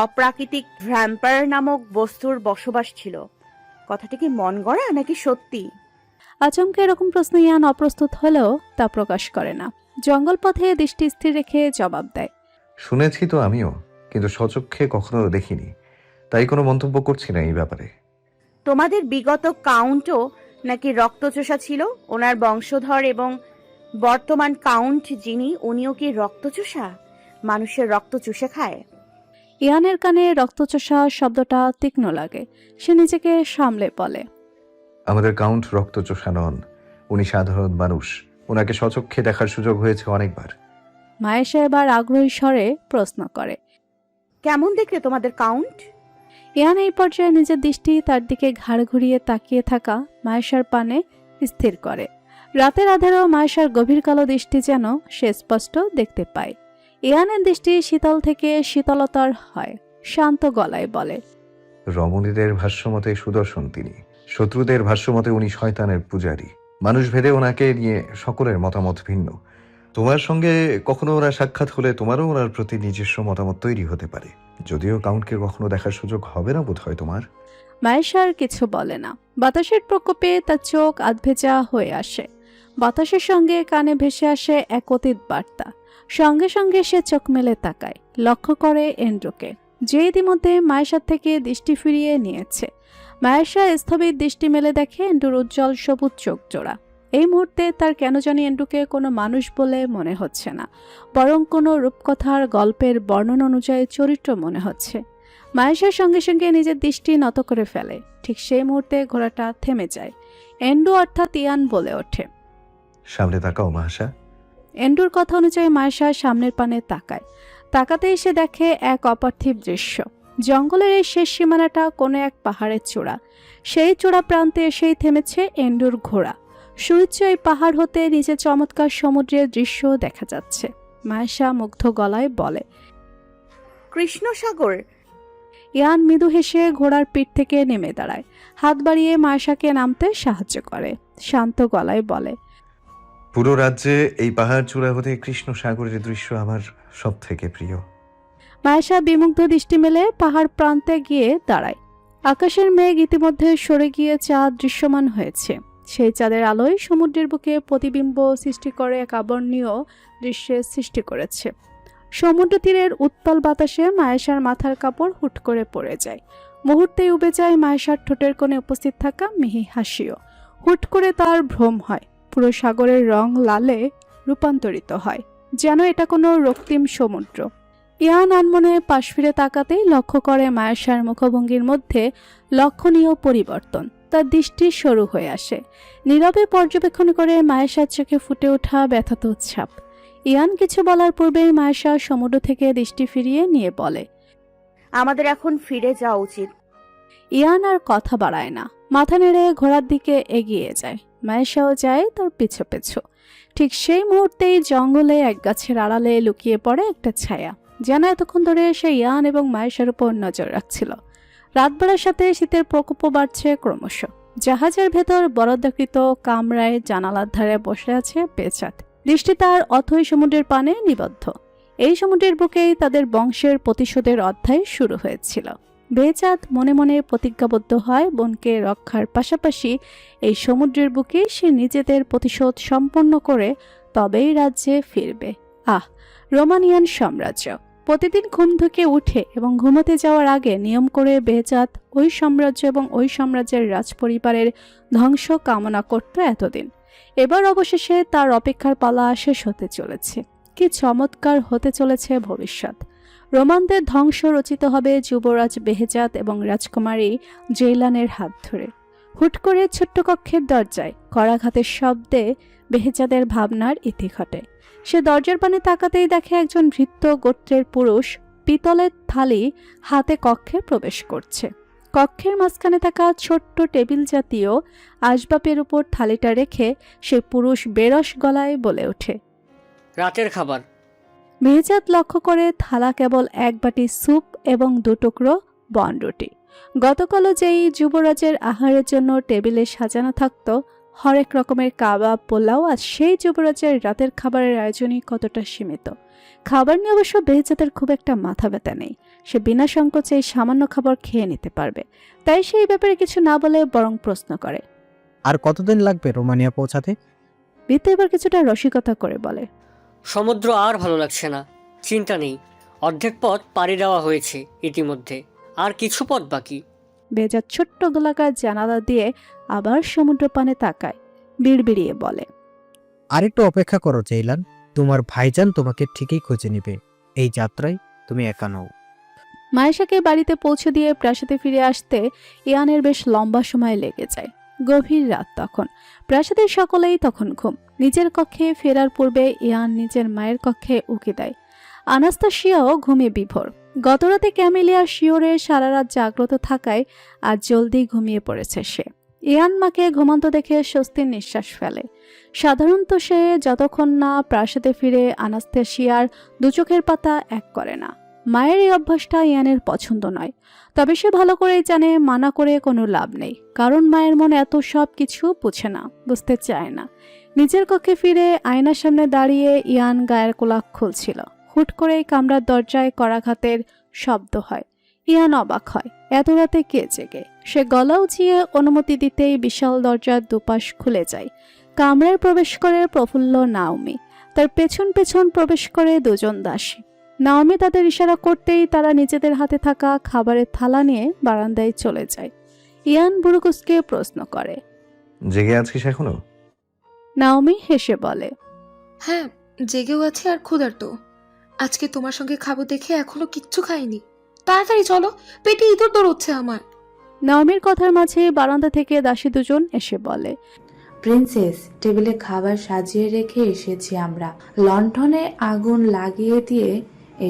অপ্রাকৃতিক ভ্যাম্পায়ার নামক বস্তুর বসবাস ছিল। কথাটা কি মন গড়া নাকি সত্যি? আচমকা এরকম প্রশ্ন ইয়ান অপ্রস্তুত হলেও তা প্রকাশ করে না। জঙ্গল পথে দৃষ্টি স্থির রেখে জবাব দেয়, শুনেছি তো আমিও, কিন্তু স্বচক্ষে কখনো দেখিনি, তাই কোনো মন্তব্য করছি না এই ব্যাপারে। তোমাদের বিগত কাউন্টও নাকি রক্তচোষা ছিল। ওনার বংশধর এবং বর্তমান কাউন্ট যিনি, উনিও কি রক্তচোষা? মানুষের রক্ত চুষে খায়? ইয়ানের কানে রক্তচোষা শব্দটা তীক্ষ্ণ লাগে। সে নিজেকে সামলে বলে, আমাদের কাউন্ট রক্তচোষা নন, উনি সাধারণ মানুষ। ওনাকে স্বচক্ষে দেখার সুযোগ হয়েছে অনেকবার। মায়েশা এবার আগ্রহী স্বরে প্রশ্ন করে, কেমন দেখলে তোমাদের কাউন্ট? ইয়ান এই পর্যায়ে নিজের দৃষ্টি তার দিকে ঘাড় ঘুরিয়ে তাকিয়ে থাকা মায়েশার পানে স্থির করে। রাতের আঁধারেও মায়েশার গভীর কালো দৃষ্টি যেন সে স্পষ্ট দেখতে পায়। ইয়ানের দৃষ্টি শীতল থেকে শীতলতর হয়। শান্ত গলায় বলে, রমণীদের ভাষ্যমতে সুদর্শন তিনি, শত্রুদের ভাষ্যমতে উনি শয়তানের পূজারী। মানুষ ভেদে ওনাকে নিয়ে সকলের মতামত ভিন্ন। তোমার সঙ্গে কখনো ওরা সাক্ষাৎ হলে তোমারও ওনার প্রতি নিজস্ব মতামত তৈরি হতে পারে, যদিও কাউন্টকে কখনো দেখার সুযোগ হবে না বোধহয় তোমার। মায়েশা আর কিছু বলে না। বাতাসের প্রকোপে তার চোখ আধভেজা হয়ে আসে। বাতাসের সঙ্গে কানে ভেসে আসে এক অতীত বার্তা। সঙ্গে সঙ্গে সে চোখ মেলে তাকায়, লক্ষ্য করে এন্ড্রুকে, যে ইতিমধ্যে মায়েশার থেকে দৃষ্টি ফিরিয়ে নিয়েছে। মায়েশা স্থবির দৃষ্টি মেলে দেখে এন্ড্রুর উজ্জ্বল সবুজ চোখ জোড়া। এই মুহূর্তে তার কেন জানি এন্ড্রুকে কোনো মানুষ বলে মনে হচ্ছে না, বরং কোনো রূপকথার গল্পের বর্ণনা অনুযায়ী চরিত্র মনে হচ্ছে। মায়েশার সঙ্গে সঙ্গে নিজের দৃষ্টি নত করে ফেলে। ঠিক সেই মুহূর্তে ঘোড়াটা থেমে যায়। এন্ড্রু অর্থাৎ ইয়ান বলে ওঠে, সামনে তাকাও মাহাশা। এন্ড্রুর কথা অনুযায়ী মায়েশা সামনের পানে তাকায়। তাকাতে এসে দেখে এক অপার্থিব দৃশ্য। জঙ্গলের এই শেষ সীমানাটা কোনো এক পাহাড়ের চূড়া। সেই চূড়া প্রান্তে এসেই থেমেছে এন্ড্রুর ঘোড়া। সুউচ্চ এই পাহাড় হতে নিচে চমৎকার সমুদ্রের দৃশ্য দেখা যাচ্ছে। মায়েশা মুগ্ধ গলায় বলে, কৃষ্ণ সাগর। ইয়ান মৃদু হেসে ঘোড়ার পিঠ থেকে নেমে দাঁড়ায়, হাত বাড়িয়ে মায়েশাকে নামতে সাহায্য করে। শান্ত গলায় বলে, পুরো রাজ্যে এই পাহাড় চূড়া হতে কৃষ্ণ সাগরের দৃশ্য আমার সব থেকে প্রিয়। মায়েশা বিমুগ্ধ দৃষ্টি মেলে পাহাড় প্রান্তে গিয়ে দাঁড়ায়। আকাশের মেঘ ইতিমধ্যে সরে গিয়ে চাঁদ দৃশ্যমান হয়েছে। সেই চাঁদের আলোয় সমুদ্রের বুকে প্রতিবিম্ব সৃষ্টি করে এক আবর্ণীয় দৃশ্যের সৃষ্টি করেছে। সমুদ্র তীরের উত্তাল বাতাসে মায়েশার মাথার কাপড় হুট করে পড়ে যায়। মুহূর্তেই উবে যায় মায়েশার ঠোঁটের কোণে উপস্থিত থাকা মিহি হাসিও। হুট করে তার ভ্রম হয়, পুরো সাগরের রং লালে রূপান্তরিত হয়, যেন এটা কোনো রক্তিম সমুদ্র। ইয়ান আনমনে পাশ ফিরে তাকাতেই লক্ষ্য করে মায়েশার মুখভঙ্গির মধ্যে লক্ষণীয় পরিবর্তন। তার দৃষ্টি সরু হয়ে আসে। নীরবে পর্যবেক্ষণ করে মায়েশার চোখে ফুটে ওঠা ব্যথাত ছাপ। ইয়ান কিছু বলার পূর্বেই মায়েশা সমুদ্র থেকে দৃষ্টি ফিরিয়ে নিয়ে বলে, আমাদের এখন ফিরে যাওয়া উচিত। ইয়ান আর কথা বাড়ায় না, মাথা নেড়ে ঘোড়ার দিকে এগিয়ে যায়। মায়েশাও যায় তার পিছু পিছু। ঠিক সেই মুহূর্তেই জঙ্গলে এক গাছের আড়ালে লুকিয়ে পড়ে একটা ছায়া, যেন এতক্ষণ ধরে সে ইয়ান এবং মায়েশার উপর নজর রাখছিল। রাত বাড়ার সাথে শীতের প্রকোপও বাড়ছে ক্রমশ। জাহাজের ভেতর বরদাকৃত কামরায় জানালার ধারে বসে আছে বেচাঁদ। দৃষ্টি তার অথই সমুদ্রের পানে নিবদ্ধ। এই সমুদ্রের বুকেই তাদের বংশের প্রতিশোধের অধ্যায় শুরু হয়েছিল। বেচাঁদ মনে মনে প্রতিজ্ঞাবদ্ধ হয় বোনকে রক্ষার পাশাপাশি এই সমুদ্রের বুকে সে নিজেদের প্রতিশোধ সম্পন্ন করে তবেই রাজ্যে ফিরবে। রোমানিয়ান সাম্রাজ্য। প্রতিদিন ঘুম থেকে উঠে এবং ঘুমোতে যাওয়ার আগে নিয়ম করে বেচাঁদ ওই সাম্রাজ্য এবং ওই সাম্রাজ্যের রাজপরিবারের ধ্বংস কামনা করত এতদিন। এবার অবশেষে তার অপেক্ষার পালা শেষ হতে চলেছে। কি চমৎকার হতে চলেছে ভবিষ্যৎ। রোমানদের ধ্বংস রচিত হবে যুবরাজ বেহেজাত এবং রাজকুমারী জেইলানের হাত ধরে। হুট করে ছোট্ট কক্ষের দরজায় করাঘাতের শব্দে বেহেজাদের ভাবনার ইতি ঘটে। সে দরজার পানে তাকাতেই দেখে একজন ভৃত্য গোত্রের পুরুষ পিতলের থালি হাতে কক্ষে প্রবেশ করছে। কক্ষের মাঝখানে থাকা ছোট্ট টেবিল জাতীয় আসবাবের উপর থালিটা রেখে সে পুরুষ বেরস গলায় বলে ওঠে, রাতের খাবার। মেহজাদ লক্ষ্য করে থালা কেবল এক বাটি স্যুপ এবং 2 টুকরো বনরুটি। গতকালও যেই যুবরাজের আহারের জন্য টেবিলে সাজানো থাকত হরেক রকমের কাবাব পোলাও, আজ সেই যুবরাজের রাতের খাবারের আয়োজনই কতটা সীমিত। খাবার নিয়ে অবশ্য বেহেজাদের খুব একটা মাথা ব্যথা নেই। সে বিনা সংকোচে এই সামান্য খাবার খেয়ে নিতে পারবে। তাই সেই ব্যাপারে কিছু না বলে বরং প্রশ্ন করে, আর কতদিন লাগবে রোমানিয়া পৌঁছাতে? বিতে এবার কিছুটা রসিকতা করে বলে, সমুদ্র আর ভালো লাগছে না। চিন্তা নেই, অর্ধেক পথ পাড়ি দেওয়া হয়েছে ইতিমধ্যে, আর কিছু পথ বাকি। বেজাত ছোট্ট গোলাকার জানালা দিয়ে আবার সমুদ্র পানে তাকায়, বিড়বিড়িয়ে বলে, আরেকটু অপেক্ষা করো জেইলান, তোমার ভাইজান তোমাকে ঠিকই খুঁজে নিবে। এই যাত্রায় তুমি একা নও। মায়েশাকে বাড়িতে পৌঁছে দিয়ে প্রাসাদে ফিরে আসতে ইয়ানের বেশ লম্বা সময় লেগে যায়। গভীর রাত তখন। প্রাসাদের সকলেই তখন ঘুম। নিজের কক্ষে ফেরার পূর্বে ইয়ান নিজের মায়ের কক্ষে উকি দেয়। আনাস্তাসিয়াও ঘুমে বিভোর। গতরাতে ক্যামেলিয়ার শিওরে সারা রাত জাগ্রত থাকায় আজ জলদি ঘুমিয়ে পড়েছে সে। ইয়ান মাকে ঘুমন্ত দেখে স্বস্তির নিঃশ্বাস ফেলে। সাধারণত সে যতক্ষণ না প্রাসাদে ফিরে আনাস্তাসিয়ার 2 চোখের পাতা এক করে না। মায়ের এই অভ্যাসটা ইয়ানের পছন্দ নয়, তবে সে ভালো করেই জানে মানা করে কোনো লাভ নেই, কারণ মায়ের মনে এত সব কিছু বুঝে না, বুঝতে চায় না। নিজের কক্ষে ফিরে আয়নার সামনে দাঁড়িয়ে ইয়ান গায়ের কোলাক খুলছিল। হুট করেই কামরার দরজায় করাঘাতের শব্দ হয়। ইয়ান অবাক হয়, এত রাতে কে জেগে। সে গলা উঁচিয়ে অনুমতি দিতেই বিশাল দরজার দুপাশ খুলে যায়। কামরায় প্রবেশ করে প্রফুল্ল নাওমি, তার পেছন পেছন প্রবেশ করে দুজন দাসী। নাওমি তাদের ইশারা করতেই তারা নিজেদের হাতে থাকা খাবারের থালা নিয়ে বারান্দায় চলে যায়। ইয়ান বুরুকুসকে প্রশ্ন করে। জেগে আছিস এখনো? নাওমি হেসে বলে, হ্যাঁ, জেগেও আছি আর ক্ষুধার্ত। আজকে তোমার সঙ্গে খাবো দেখে এখনো কিচ্ছু খাইনি। তাড়াতাড়ি চলো, পেটে ইঁদুর দৌড়চ্ছে আমার। নাওমির কথার মাঝে বারান্দা থেকে দাসী দুজন এসে বলে, প্রিন্সেস, টেবিলে খাবার সাজিয়ে রেখে এসেছি আমরা। লণ্ঠনে আগুন লাগিয়ে দিয়ে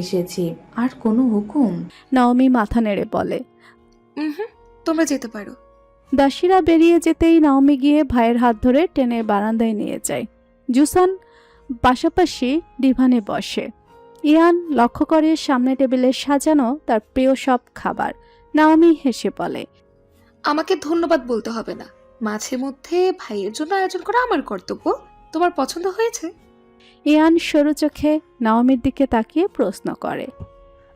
এসেছি। আর কোনো হুকুম? নাওমি মাথা নেড়ে বলে। তোমরা যেতে পারো। দাসীরা বেরিয়ে যেতেই নাওমি গিয়ে ভাইয়ের হাত ধরে টেনে বারান্দায় নিয়ে যায়। জুসান পাশাপাশি ডিভানে বসে। ইয়ান লক্ষ্য করে সামনে টেবিলে সাজানো তার প্রিয় সব খাবার। নাওমি হেসে বলে, আমাকে ধন্যবাদ বলতে হবে না। মাঝে মধ্যে ভাইয়ের জন্য আয়োজন করা আমার কর্তব্য। তোমার পছন্দ হয়েছে? ইয়ান সরু চোখে নাওমির দিকে তাকিয়ে প্রশ্ন করে।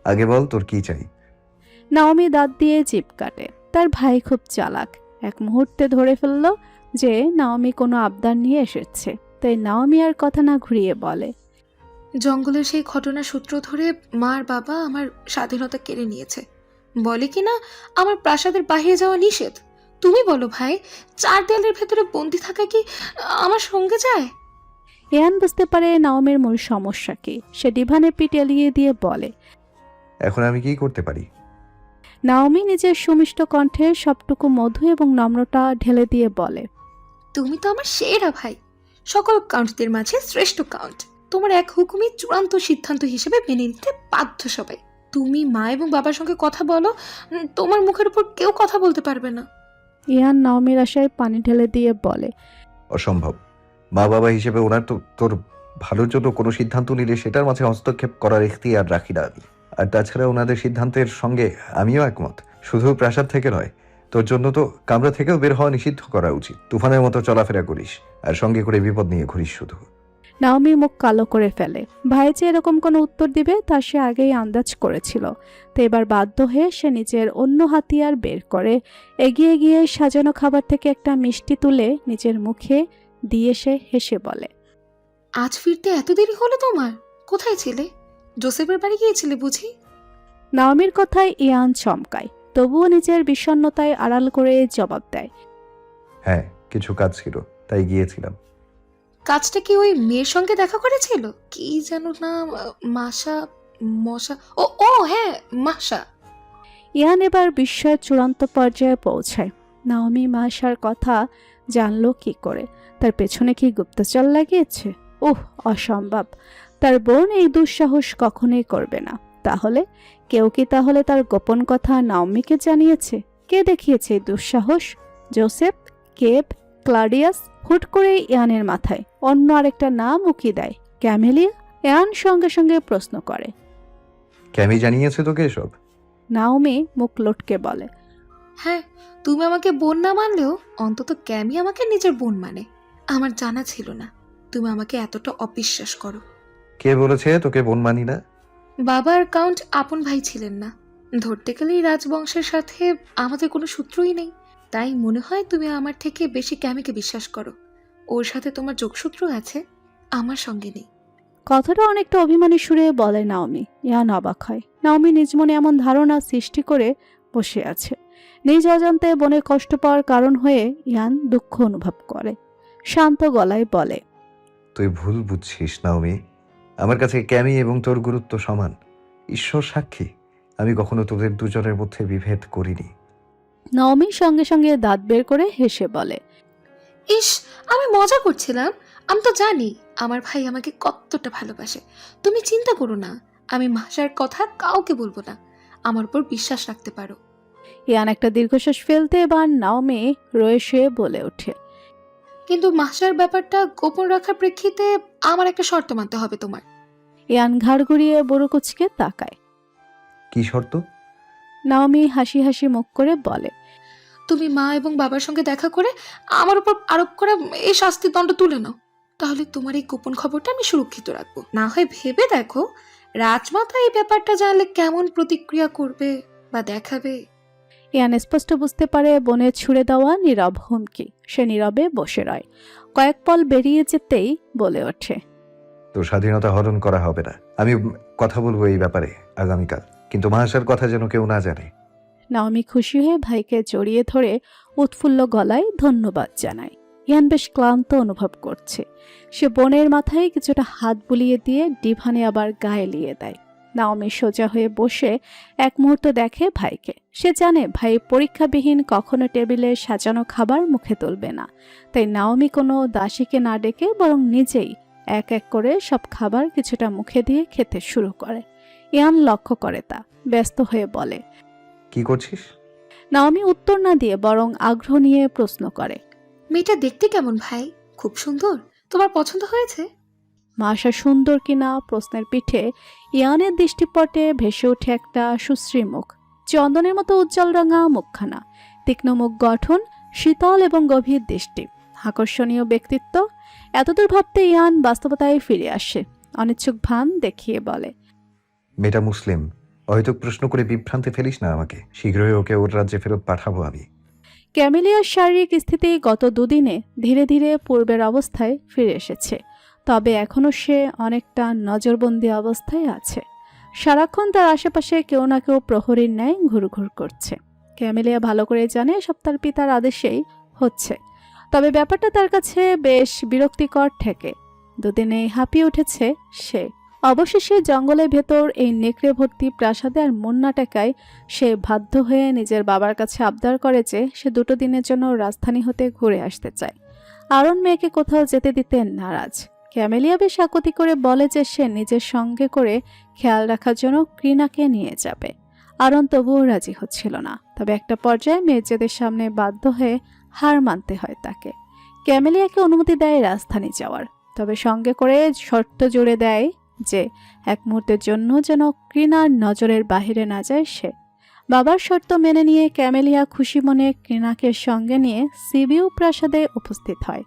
আগে বল তোর কি চাই। নাওমি দাঁত দিয়ে জিভ কাটে। তার ভাই খুব চালাক। এক মুহূর্তে ধরে ফেলল যে নাওমি কোনো আবদার নিয়ে এসেছে, তাই নাওমি আর কথা না ঘুরিয়ে বলে, জঙ্গলের সেই ঘটনার সূত্র ধরে মা আর বাবা আমার স্বাধীনতা কেড়ে নিয়েছে। বলে কিনা আমার প্রাসাদের বাইরে যাওয়া নিষেধ। তুমি বলো ভাই, 4 দেয়ালের ভেতরে বন্দি থাকা কি আমার সঙ্গে যায়? ইয়ান বুঝতে পারে নাওমির মূল সমস্যা কি। সে ডিভানে পিঠ এলিয়ে দিয়ে বলে, এখন আমি কি করতে পারি? নাওমি নিজের সুমিষ্ট কণ্ঠে সবটুকু মধু এবং নম্রতা ঢেলে দিয়ে বলে, তুমি তো আমার সেরা ভাই, সকল কাউন্টদের মাঝে শ্রেষ্ঠ কাউন্ট। তোমার এক হুকুমই চূড়ান্ত সিদ্ধান্ত হিসেবে মেনে নিতে বাধ্য সবাই। তুমি মা এবং বাবার সঙ্গে কথা বলো, তোমার মুখের উপর কেউ কথা বলতে পারবে না। ইয়ান নাওমির আশায় পানি ঢেলে দিয়ে বলে, অসম্ভব। মা বাবা হিসেবে ওনার তো তোর ভালোর জন্য কোনো সিদ্ধান্ত নিলে সেটার মাঝে হস্তক্ষেপ করার এখতিয়ার রাখি না আমি। আর তাছাড়া ওনাদের সিদ্ধান্তের সঙ্গে আমিও একমত। শুধু প্রাসাদ থেকে নয়, তোর জন্য তো কামরা থেকেও বের হওয়া নিষিদ্ধ করা উচিত। তুফানের মতো চলাফেরা করিস আর সঙ্গে করে বিপদ নিয়ে ঘুরিস শুধু। নাওমি মুখ কালো করে ফেলে। ভাই যে এরকম কোনো উত্তর দিবে তা সে আগেই আন্দাজ করেছিল। তো এবার বাধ্য হয়ে সে নিজের অন্য হাতিয়ার বের করে এগিয়ে গিয়ে সাজানো খাবার থেকে একটা মিষ্টি তুলে নিজের মুখে দিয়ে সে হেসে বলে, আজ ফিরতে এত দেরি হলো তোমার? কোথায় ছিলে? জোসেফের বাড়ি গিয়েছিলে বুঝি? নাওমির কথায় ইয়ান চমকায়, তবুও নিজের বিষণ্ণতায় আড়াল করে জবাব দেয়, হ্যাঁ, কিছু কাজ ছিল তাই গিয়েছিলাম। কাজটা কি ওই মেয়ের সঙ্গে দেখা করেছিল? কি যেন না, মশা। ও ও হ্যাঁ, মাসা। ইয়ান এবার বিস্ময়ের চূড়ান্ত পর্যায়ে পৌঁছায়। নাওমি মাসার কথা জানলো কি করে? তার পেছনে কি গুপ্তচর লাগিয়েছে? অসম্ভব। তার বোন এই দুঃসাহস কখনোই করবে না। তাহলে কেউ কি তাহলে তার গোপন কথা নাওমিকে জানিয়েছে? কে দেখিয়েছে এই দুঃসাহস? জোসেফ, কেব, ক্লাডিয়াস? হুট করে ইয়ানের মাথায় অন্য আরেকটা নাম উকি দেয়, ক্যামেলিয়া। ইয়ান সঙ্গে সঙ্গে প্রশ্ন করে, ক্যামি জানিয়েছে তোকে এসব? নাওমি মুখ লটকে বলে, হ্যাঁ, তুমি আমাকে বোন না মানলেও অন্তত ক্যামি আমাকে নিজের বোন মানে। আমার জানা ছিল না তুমি আমাকে এতটা অবিশ্বাস করো। কে বলেছে তোকে বোন মানি না? বাবার কাউন্ট আপন ভাই ছিলেন না। ধরতে গেলে এই রাজবংশের সাথে আমাদের কোনো সূত্রই নেই। তাই মনে হয় তুমি আমার থেকে বেশি ক্যামিকে বিশ্বাস করো। ওর সাথে তোমার যোগসূত্র আছে, আমার সঙ্গে নেই। কথাটা অনেকটা অভিমানী সুরে বলে নাওমি। ইয়ান অবাক হয়। নাওমি নিজ মনে এমন ধারণা সৃষ্টি করে বসে আছে। নিজ অজান্তে বোনের কষ্ট পাওয়ার কারণ হয়ে ইয়ান দুঃখ অনুভব করে। শান্ত গলায় বলে, তুই ভুল বুঝছিস নাওমি। আমার কাছে ক্যামি এবং তোর গুরুত্ব সমান। ঈশ্বর সাক্ষী, আমি কখনো তোদের দুজনের মধ্যে বিভেদ করিনি। নাওমি সঙ্গে সঙ্গে দাঁত বের করে হেসে বলে, ইস, আমি মজা করছিলাম। আমি তো জানি আমার ভাই আমাকে কতটা ভালোবাসে। তুমি চিন্তা করো না, আমি মাসার কথা কাউকে বলবো না। আমার উপর বিশ্বাস রাখতে পারো। ইয়ান একটা দীর্ঘশ্বাস ফেলতে এবার নাওমি রয়ে শুয়ে বলে ওঠে, কিন্তু মাসার ব্যাপারটা গোপন রাখার প্রেক্ষিতে আমার একটা শর্ত মানতে হবে তোমার। ইয়ান ঘাড় ঘুরিয়ে বুড়ো কুচকে তাকায়। কি শর্ত? নাওমি হাসি হাসি মুখ করে বলে, তুমি মা এবং বাবার সঙ্গে দেখা করে আমার উপর আরোপ করা এই শাস্তির দণ্ড তুলে নাও। তাহলে তোমার এই গোপন খবরটা আমি সুরক্ষিত রাখবো। না হয় ভেবে দেখো, রাজমাতা এই ব্যাপারটা জানলে কেমন প্রতিক্রিয়া করবে বা দেখাবে। ইয়ান স্পষ্ট বুঝতে পারে বোনের ছুড়ে দেওয়া নীরব হুমকি। সে নীরবে বসে রয়। কয়েক পল বেরিয়ে যেতেই বলে ওঠে, তোর স্বাধীনতা হরণ করা হবে না। আমি কথা বলবো এই ব্যাপারে আগামীকাল, কিন্তু মহাশয়ের কথা যেন কেউ না জানে। নাওমি খুশি হয়ে ভাইকে জড়িয়ে ধরে উৎফুল্ল গলায় ধন্যবাদ জানায়। ইয়ান বেশ ক্লান্ত অনুভব করছে। সে বোনের মাথায় কিছুটা হাত বুলিয়ে দিয়ে ডিভানে আবার গায়ে লিয়ে দেয়। নাওমি সোজা হয়ে বসে এক মুহূর্ত দেখে ভাইকে। সে জানে ভাই পরীক্ষাবিহীন কখনো টেবিলে সাজানো খাবার মুখে তুলবে না। তাই নাওমি কোনো দাসীকে না ডেকে বরং নিজেই এক এক করে সব খাবার কিছুটা মুখে দিয়ে খেতে শুরু করে। ইয়ান লক্ষ্য করে তা, ব্যস্ত হয়ে বলে, কি করছিস? নাওমি উত্তর না দিয়ে বরং আগ্রহ নিয়ে প্রশ্ন করে, মেয়েটা দেখতে কেমন ভাই? খুব সুন্দর, তোমার পছন্দ হয়েছে? মাশা সুন্দর কিনা প্রশ্নের পিঠে ইয়ানের দৃষ্টিপটে ভেসে ওঠে একটা সুশ্রী মুখ। চন্দনের মতো উজ্জ্বল রাঙা মুখখানা, তীক্ষ্ণ মুখ গঠন, শীতল এবং গভীর দৃষ্টি, আকর্ষণীয় ব্যক্তিত্ব। এতদূর ভাবতে ইয়ান বাস্তবতায় ফিরে আসে। অনিচ্ছুক ভান দেখিয়ে বলে, মেয়েটা মুসলিম। অহেতুক প্রশ্ন করে বিভ্রান্তি ফেলিস না আমাকে। শীঘ্রই ওকে ওর রাজ্যে ফেরত পাঠাবো আমি। ক্যামেলিয়ার শারীরিক স্থিতি গত দুদিনে ধীরে ধীরে পূর্বের অবস্থায় ফিরে এসেছে। তবে এখনও সে অনেকটা নজরবন্দি অবস্থায় আছে। সারাক্ষণ তার আশেপাশে কেউ না কেউ প্রহরীর ন্যায় ঘুরঘুর করছে। ক্যামেলিয়া ভালো করে জানে সব তার পিতার আদেশেই হচ্ছে। তবে ব্যাপারটা তার কাছে বেশ বিরক্তিকর ঠেকে। দুদিনে হাঁপিয়ে উঠেছে সে। অবশেষে জঙ্গলের ভেতর এই নেকড়ে ভর্তি প্রাসাদে আর মন না টেকায় সে বাধ্য হয়ে নিজের বাবার কাছে আবদার করে যে সে 2 দিনের জন্য রাজধানী হতে ঘুরে আসতে চায়। আরন মেয়েকে কোথাও যেতে দিতে নারাজ। ক্যামেলিয়া বেশ আকুতি করে বলে যে সে নিজের সঙ্গে করে খেয়াল রাখার জন্য কৃণাকে নিয়ে যাবে। আরন তবুও রাজি হচ্ছিল না। তবে একটা পর্যায়ে মেয়েদের সামনে বাধ্য হয়ে হার মানতে হয় তাকে। ক্যামেলিয়াকে অনুমতি দেয় রাজধানী যাওয়ার, তবে সঙ্গে করে শর্ত জুড়ে দেয় যে এক মুহূর্তের জন্য যেন কৃণার নজরের বাহিরে না যায় সে। বাবার শর্ত মেনে নিয়ে ক্যামেলিয়া খুশি মনে কৃণাকে সঙ্গে নিয়ে সিবিউ প্রাসাদে উপস্থিত হয়।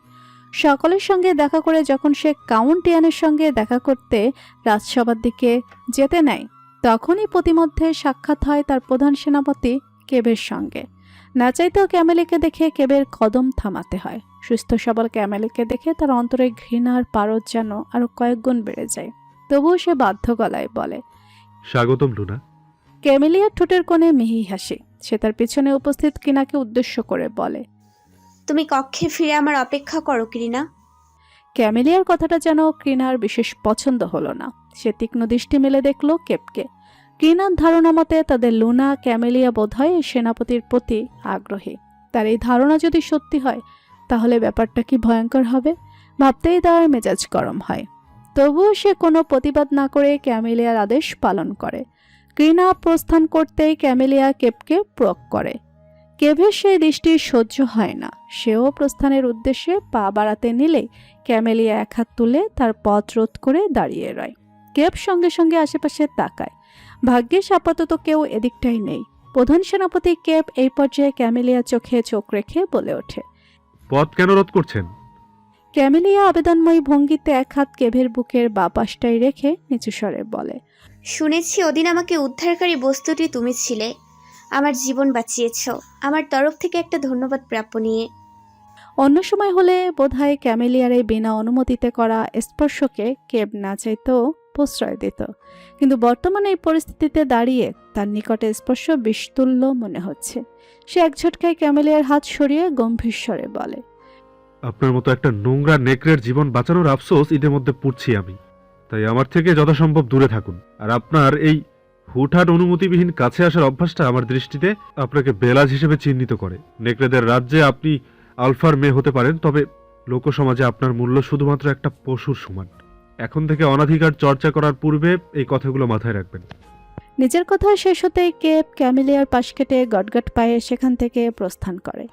সকলের সঙ্গে দেখা করে যখন সে কাউন্ট ইয়ানের সঙ্গে দেখা করতে রাজসভার দিকে যেতে নেয়, তখনই প্রতিমধ্যে সাক্ষাৎ হয় তার প্রধান সেনাপতি কেবের সঙ্গে। না চাইতেও ক্যামেলিকে দেখে কেবের কদম থামাতে হয়। সুস্থ সবল ক্যামেলিকে দেখে তার অন্তরে ঘৃণার পারদ যেন আরো কয়েক গুণ বেড়ে যায়। তবুও সে বাধ্য গলায় বলে, স্বাগতম লুনা। ক্যামেলিয়ার ঠোঁটের কোণে মিহি হাসি। সে তার পিছনে উপস্থিত কৃণাকে উদ্দেশ্য করে বলে, তুমি কক্ষে ফিরে আমার অপেক্ষা করো কৃণা। ক্যামেলিয়ার কথাটা যেন কৃণার বিশেষ পছন্দ হলো না। সে তীক্ষ্ণ দৃষ্টি মেলে দেখল কেপকে। কৃণার ধারণা মতে তাদের লুনা ক্যামেলিয়া বোধহয় সেনাপতির প্রতি আগ্রহী। তার এই ধারণা যদি সত্যি হয় তাহলে ব্যাপারটা কি ভয়ঙ্কর হবে ভাবতেই তার মেজাজ গরম হয়। তবুও সে কোনো প্রতিবাদ না করে ক্যামেলিয়ার আদেশ পালন করে। কৃণা প্রস্থান করতেই ক্যামেলিয়া কেপকে প্রয়োগ করে। কেভের সেই দৃষ্টি সহ্য হয় না। সেও প্রস্থানের উদ্দেশ্যে পা বাড়াতে নিলেই ক্যামেলিয়া এক হাত তুলে তার পথ রোধ করে দাঁড়িয়ে রয়। কেভ সঙ্গে সঙ্গে আশেপাশে তাকায়। ভাগ্যিস আপাতত কেউ এদিকটাই নেই। প্রধান সেনাপতি কেভ এই পর্যায়ে ক্যামেলিয়া চোখে চোখ রেখে বলে ওঠে, পথ কেন রোধ করছেন? ক্যামেলিয়া আবেদনময়ী ভঙ্গিতে এক হাত কেভের বুকের বাঁ পাশটায় রেখে নিচু স্বরে বলে, শুনেছি ওদিন আমাকে উদ্ধারকারী বস্তুটি তুমি ছিলে। আমার জীবন বাঁচিয়েছ। আমার তরফ থেকে একটা ধন্যবাদ প্রাপ্য নিয়ে। অন্য সময় হলে বোধহয় ক্যামেলিয়ার এই বিনা অনুমতিতে করা স্পর্শকে কেব না চাইতেও প্রশ্রয় দিত। কিন্তু বর্তমানে এই পরিস্থিতিতে দাঁড়িয়ে তার নিকটে স্পর্শ বিষতুল্য মনে হচ্ছে। সে এক ঝটকায় ক্যামেলিয়ার হাত সরিয়ে গম্ভীর স্বরে বলে, আপনার মতো একটা নোংরা নেকড়ের জীবন বাঁচানোর আফসোস ঈদের মধ্যে পড়ছি আমি। তাই আমার থেকে যথাসম্ভব দূরে থাকুন। আর আপনার এই হুটহাট অনুমতিবিহীন কাছে আসার অভ্যাসটা আমার দৃষ্টিতে আপনাকে বেলাজ হিসেবে চিহ্নিত করে। নেকড়েদের রাজ্যে আপনি আলফার মেয়ে হতে পারেন, তবে লোকসমাজে আপনার মূল্য শুধুমাত্র একটা পশুর সমান। এখন থেকে অনাধিকার চর্চা করার পূর্বে এই কথাগুলো মাথায় রাখবেন। নিজের কথা শেষ হতেই কেপ ক্যামেলিয়ার পাশ কেটে গটগট পায়ে সেখান থেকে প্রস্থান করে।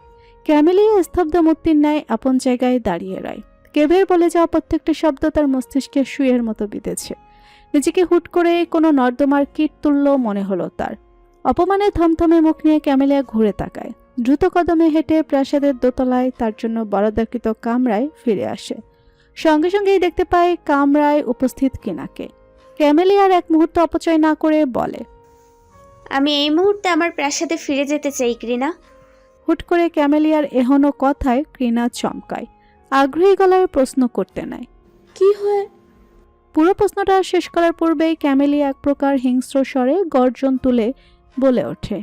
ক্যামেলিয়া স্তব্ধ মূর্তির ন্যায় আপন জায়গায় দাঁড়িয়ে রয়। কেবের বলে যাওয়া প্রত্যেকটা শব্দ তার মস্তিষ্কে সুইয়ের মতো বিঁধেছে। নিজেকে হুট করে কোনো নর্দমার কীট তুল্য মনে হলো তার। অপমানে থমথমে মুখ নিয়ে ক্যামেলিয়া ঘুরে তাকায়। দ্রুত কদমে হেঁটে প্রাসাদের দোতলায় তার জন্য বরাদ্দকৃত কামরায় ফিরে আসে। সঙ্গে সঙ্গেই দেখতে পায় কামরায় উপস্থিত কিনাকে। ক্যামেলিয়ার এক মুহূর্ত অপচয় না করে বলে, আমি এই মুহূর্তে আমার প্রাসাদে ফিরে যেতে চাই ক্রিনা। হুট করে ক্যামেলিয়ার এহনো কথায় ক্রিনা চমকায়। আগ্রহী গলায় প্রশ্ন করতে নেয়, কি হয়? পুরো প্রশ্নটা শেষ করার পূর্বেই ক্যামেলিয়া এক প্রকার হিংস্র স্বরে গর্জন তুলে বলে ওঠে,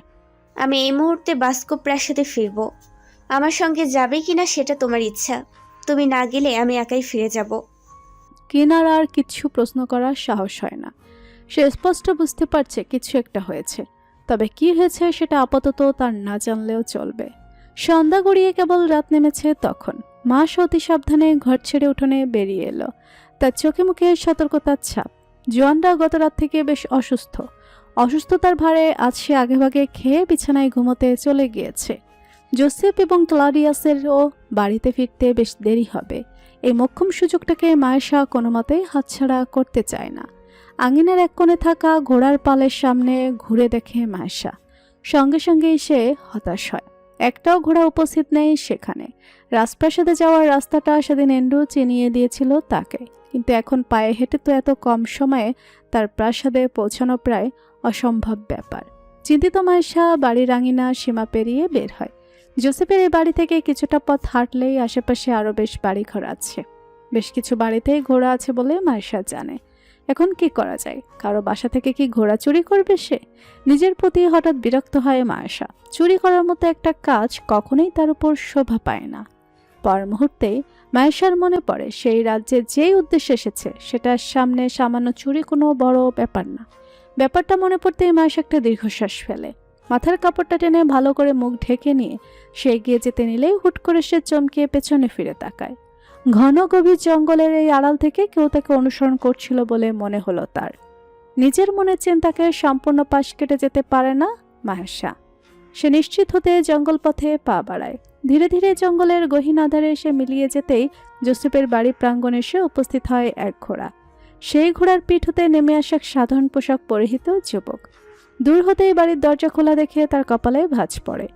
আমি এই মুহূর্তে বাস্কো প্রাসাদে ফিরব। আমার সঙ্গে যাবে কিনা সেটা তোমার ইচ্ছা। তুমি না গেলে আমি একাই ফিরে যাব। কিনার আর কিছু প্রশ্ন করার সাহস হয় না। সে স্পষ্ট বুঝতে পারছে কিছু একটা হয়েছে, তবে কি হয়েছে সেটা আপাতত তার না জানলেও চলবে। সন্ধ্যা গড়িয়ে কেবল রাত নেমেছে তখন মা অতি সাবধানে ঘর ছেড়ে উঠোনে বেরিয়ে এলো। তার চোখে মুখে সতর্কতার ছাপ। জোয়ানরা গত রাত থেকে বেশ অসুস্থতার ভারে আজ সে আগেভাগে খেয়ে বিছানায় ঘুমোতে চলে গিয়েছে। জোসেফ এবং ক্লাডিয়াসেরও বাড়িতে ফিরতে বেশ দেরি হবে। এই মোক্ষম সুযোগটাকে মায়েশা কোনো মতেই হাতছাড়া করতে চায় না। আঙিনার এক কোণে থাকা ঘোড়ার পালের সামনে ঘুরে দেখে মায়েশা। সঙ্গে সঙ্গেই সে হতাশ হয়। একটাও ঘোড়া উপস্থিত নেই সেখানে। রাজপ্রাসাদে যাওয়ার রাস্তাটা সেদিন এন্ড্রু চিনিয়ে দিয়েছিল তাকে, কিন্তু এখন পায়ে হেঁটে তো এত কম সময়ে তার প্রাসাদে পৌঁছানো প্রায় অসম্ভব ব্যাপার। চিন্তিত মায়েশা বাড়ির আঙিনা সীমা পেরিয়ে বের হয়। জোসেফের এই বাড়ি থেকে কিছুটা পথ হাঁটলেই আশেপাশে আরও বেশ বাড়িঘর আছে। বেশ কিছু বাড়িতেই ঘোড়া আছে বলে মায়েশা জানে। এখন কি করা যায়? কারো বাসা থেকে কি ঘোড়া চুরি করবে সে? নিজের প্রতি হঠাৎ বিরক্ত হয় মায়েশা। চুরি করার মতো একটা কাজ কখনোই তার উপর শোভা পায় না। পর মুহূর্তেই মায়েশার মনে পড়ে সেই রাজ্যে যেই উদ্দেশ্যে এসেছে সেটার সামনে সামান্য চুরি কোনো বড় ব্যাপার না। ব্যাপারটা মনে পড়তেই মায়েশা একটা দীর্ঘশ্বাস ফেলে। মাথার কাপড়টা টেনে ভালো করে মুখ ঢেকে নিয়ে সে এগিয়ে যেতে নিলেই হুট করে সে চমকে পেছনে ফিরে তাকায়। ঘন গভীর জঙ্গলের এই আড়াল থেকে কেউ তাকে অনুসরণ করছিল বলে মনে হলো তার। নিজের মনের চিন্তাকে সম্পূর্ণ পাশ কেটে যেতে পারে না মাহেশা। সে নিশ্চিত হতে জঙ্গল পথে পা বাড়ায়। ধীরে ধীরে জঙ্গলের গহীন আধারে সে মিলিয়ে যেতেই জোসেফের বাড়ি প্রাঙ্গণে এসে উপস্থিত হয় এক ঘোড়া। সেই ঘোড়ার পিঠ হতে নেমে আসে এক সাধারণ পোশাক পরিহিত যুবক। দূর হতেই বাড়ির দরজা খোলা দেখে তার কপালে ভাঁজ পড়ে।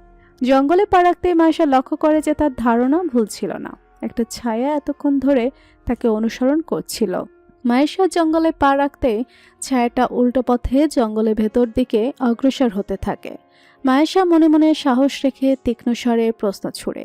জঙ্গলে পা রাখতেই মায়েশা লক্ষ্য করে যে তার ধারণা ভুল ছিল না। একটা ছায়া এতক্ষণ ধরে তাকে অনুসরণ করছিল। মায়েশা জঙ্গলে পা রাখতেই ছায়াটা উল্টো পথে জঙ্গলের ভেতর দিকে অগ্রসর হতে থাকে। মায়েশা মনে মনে সাহস রেখে তীক্ষ্ণ স্বরে প্রশ্ন ছুড়ে,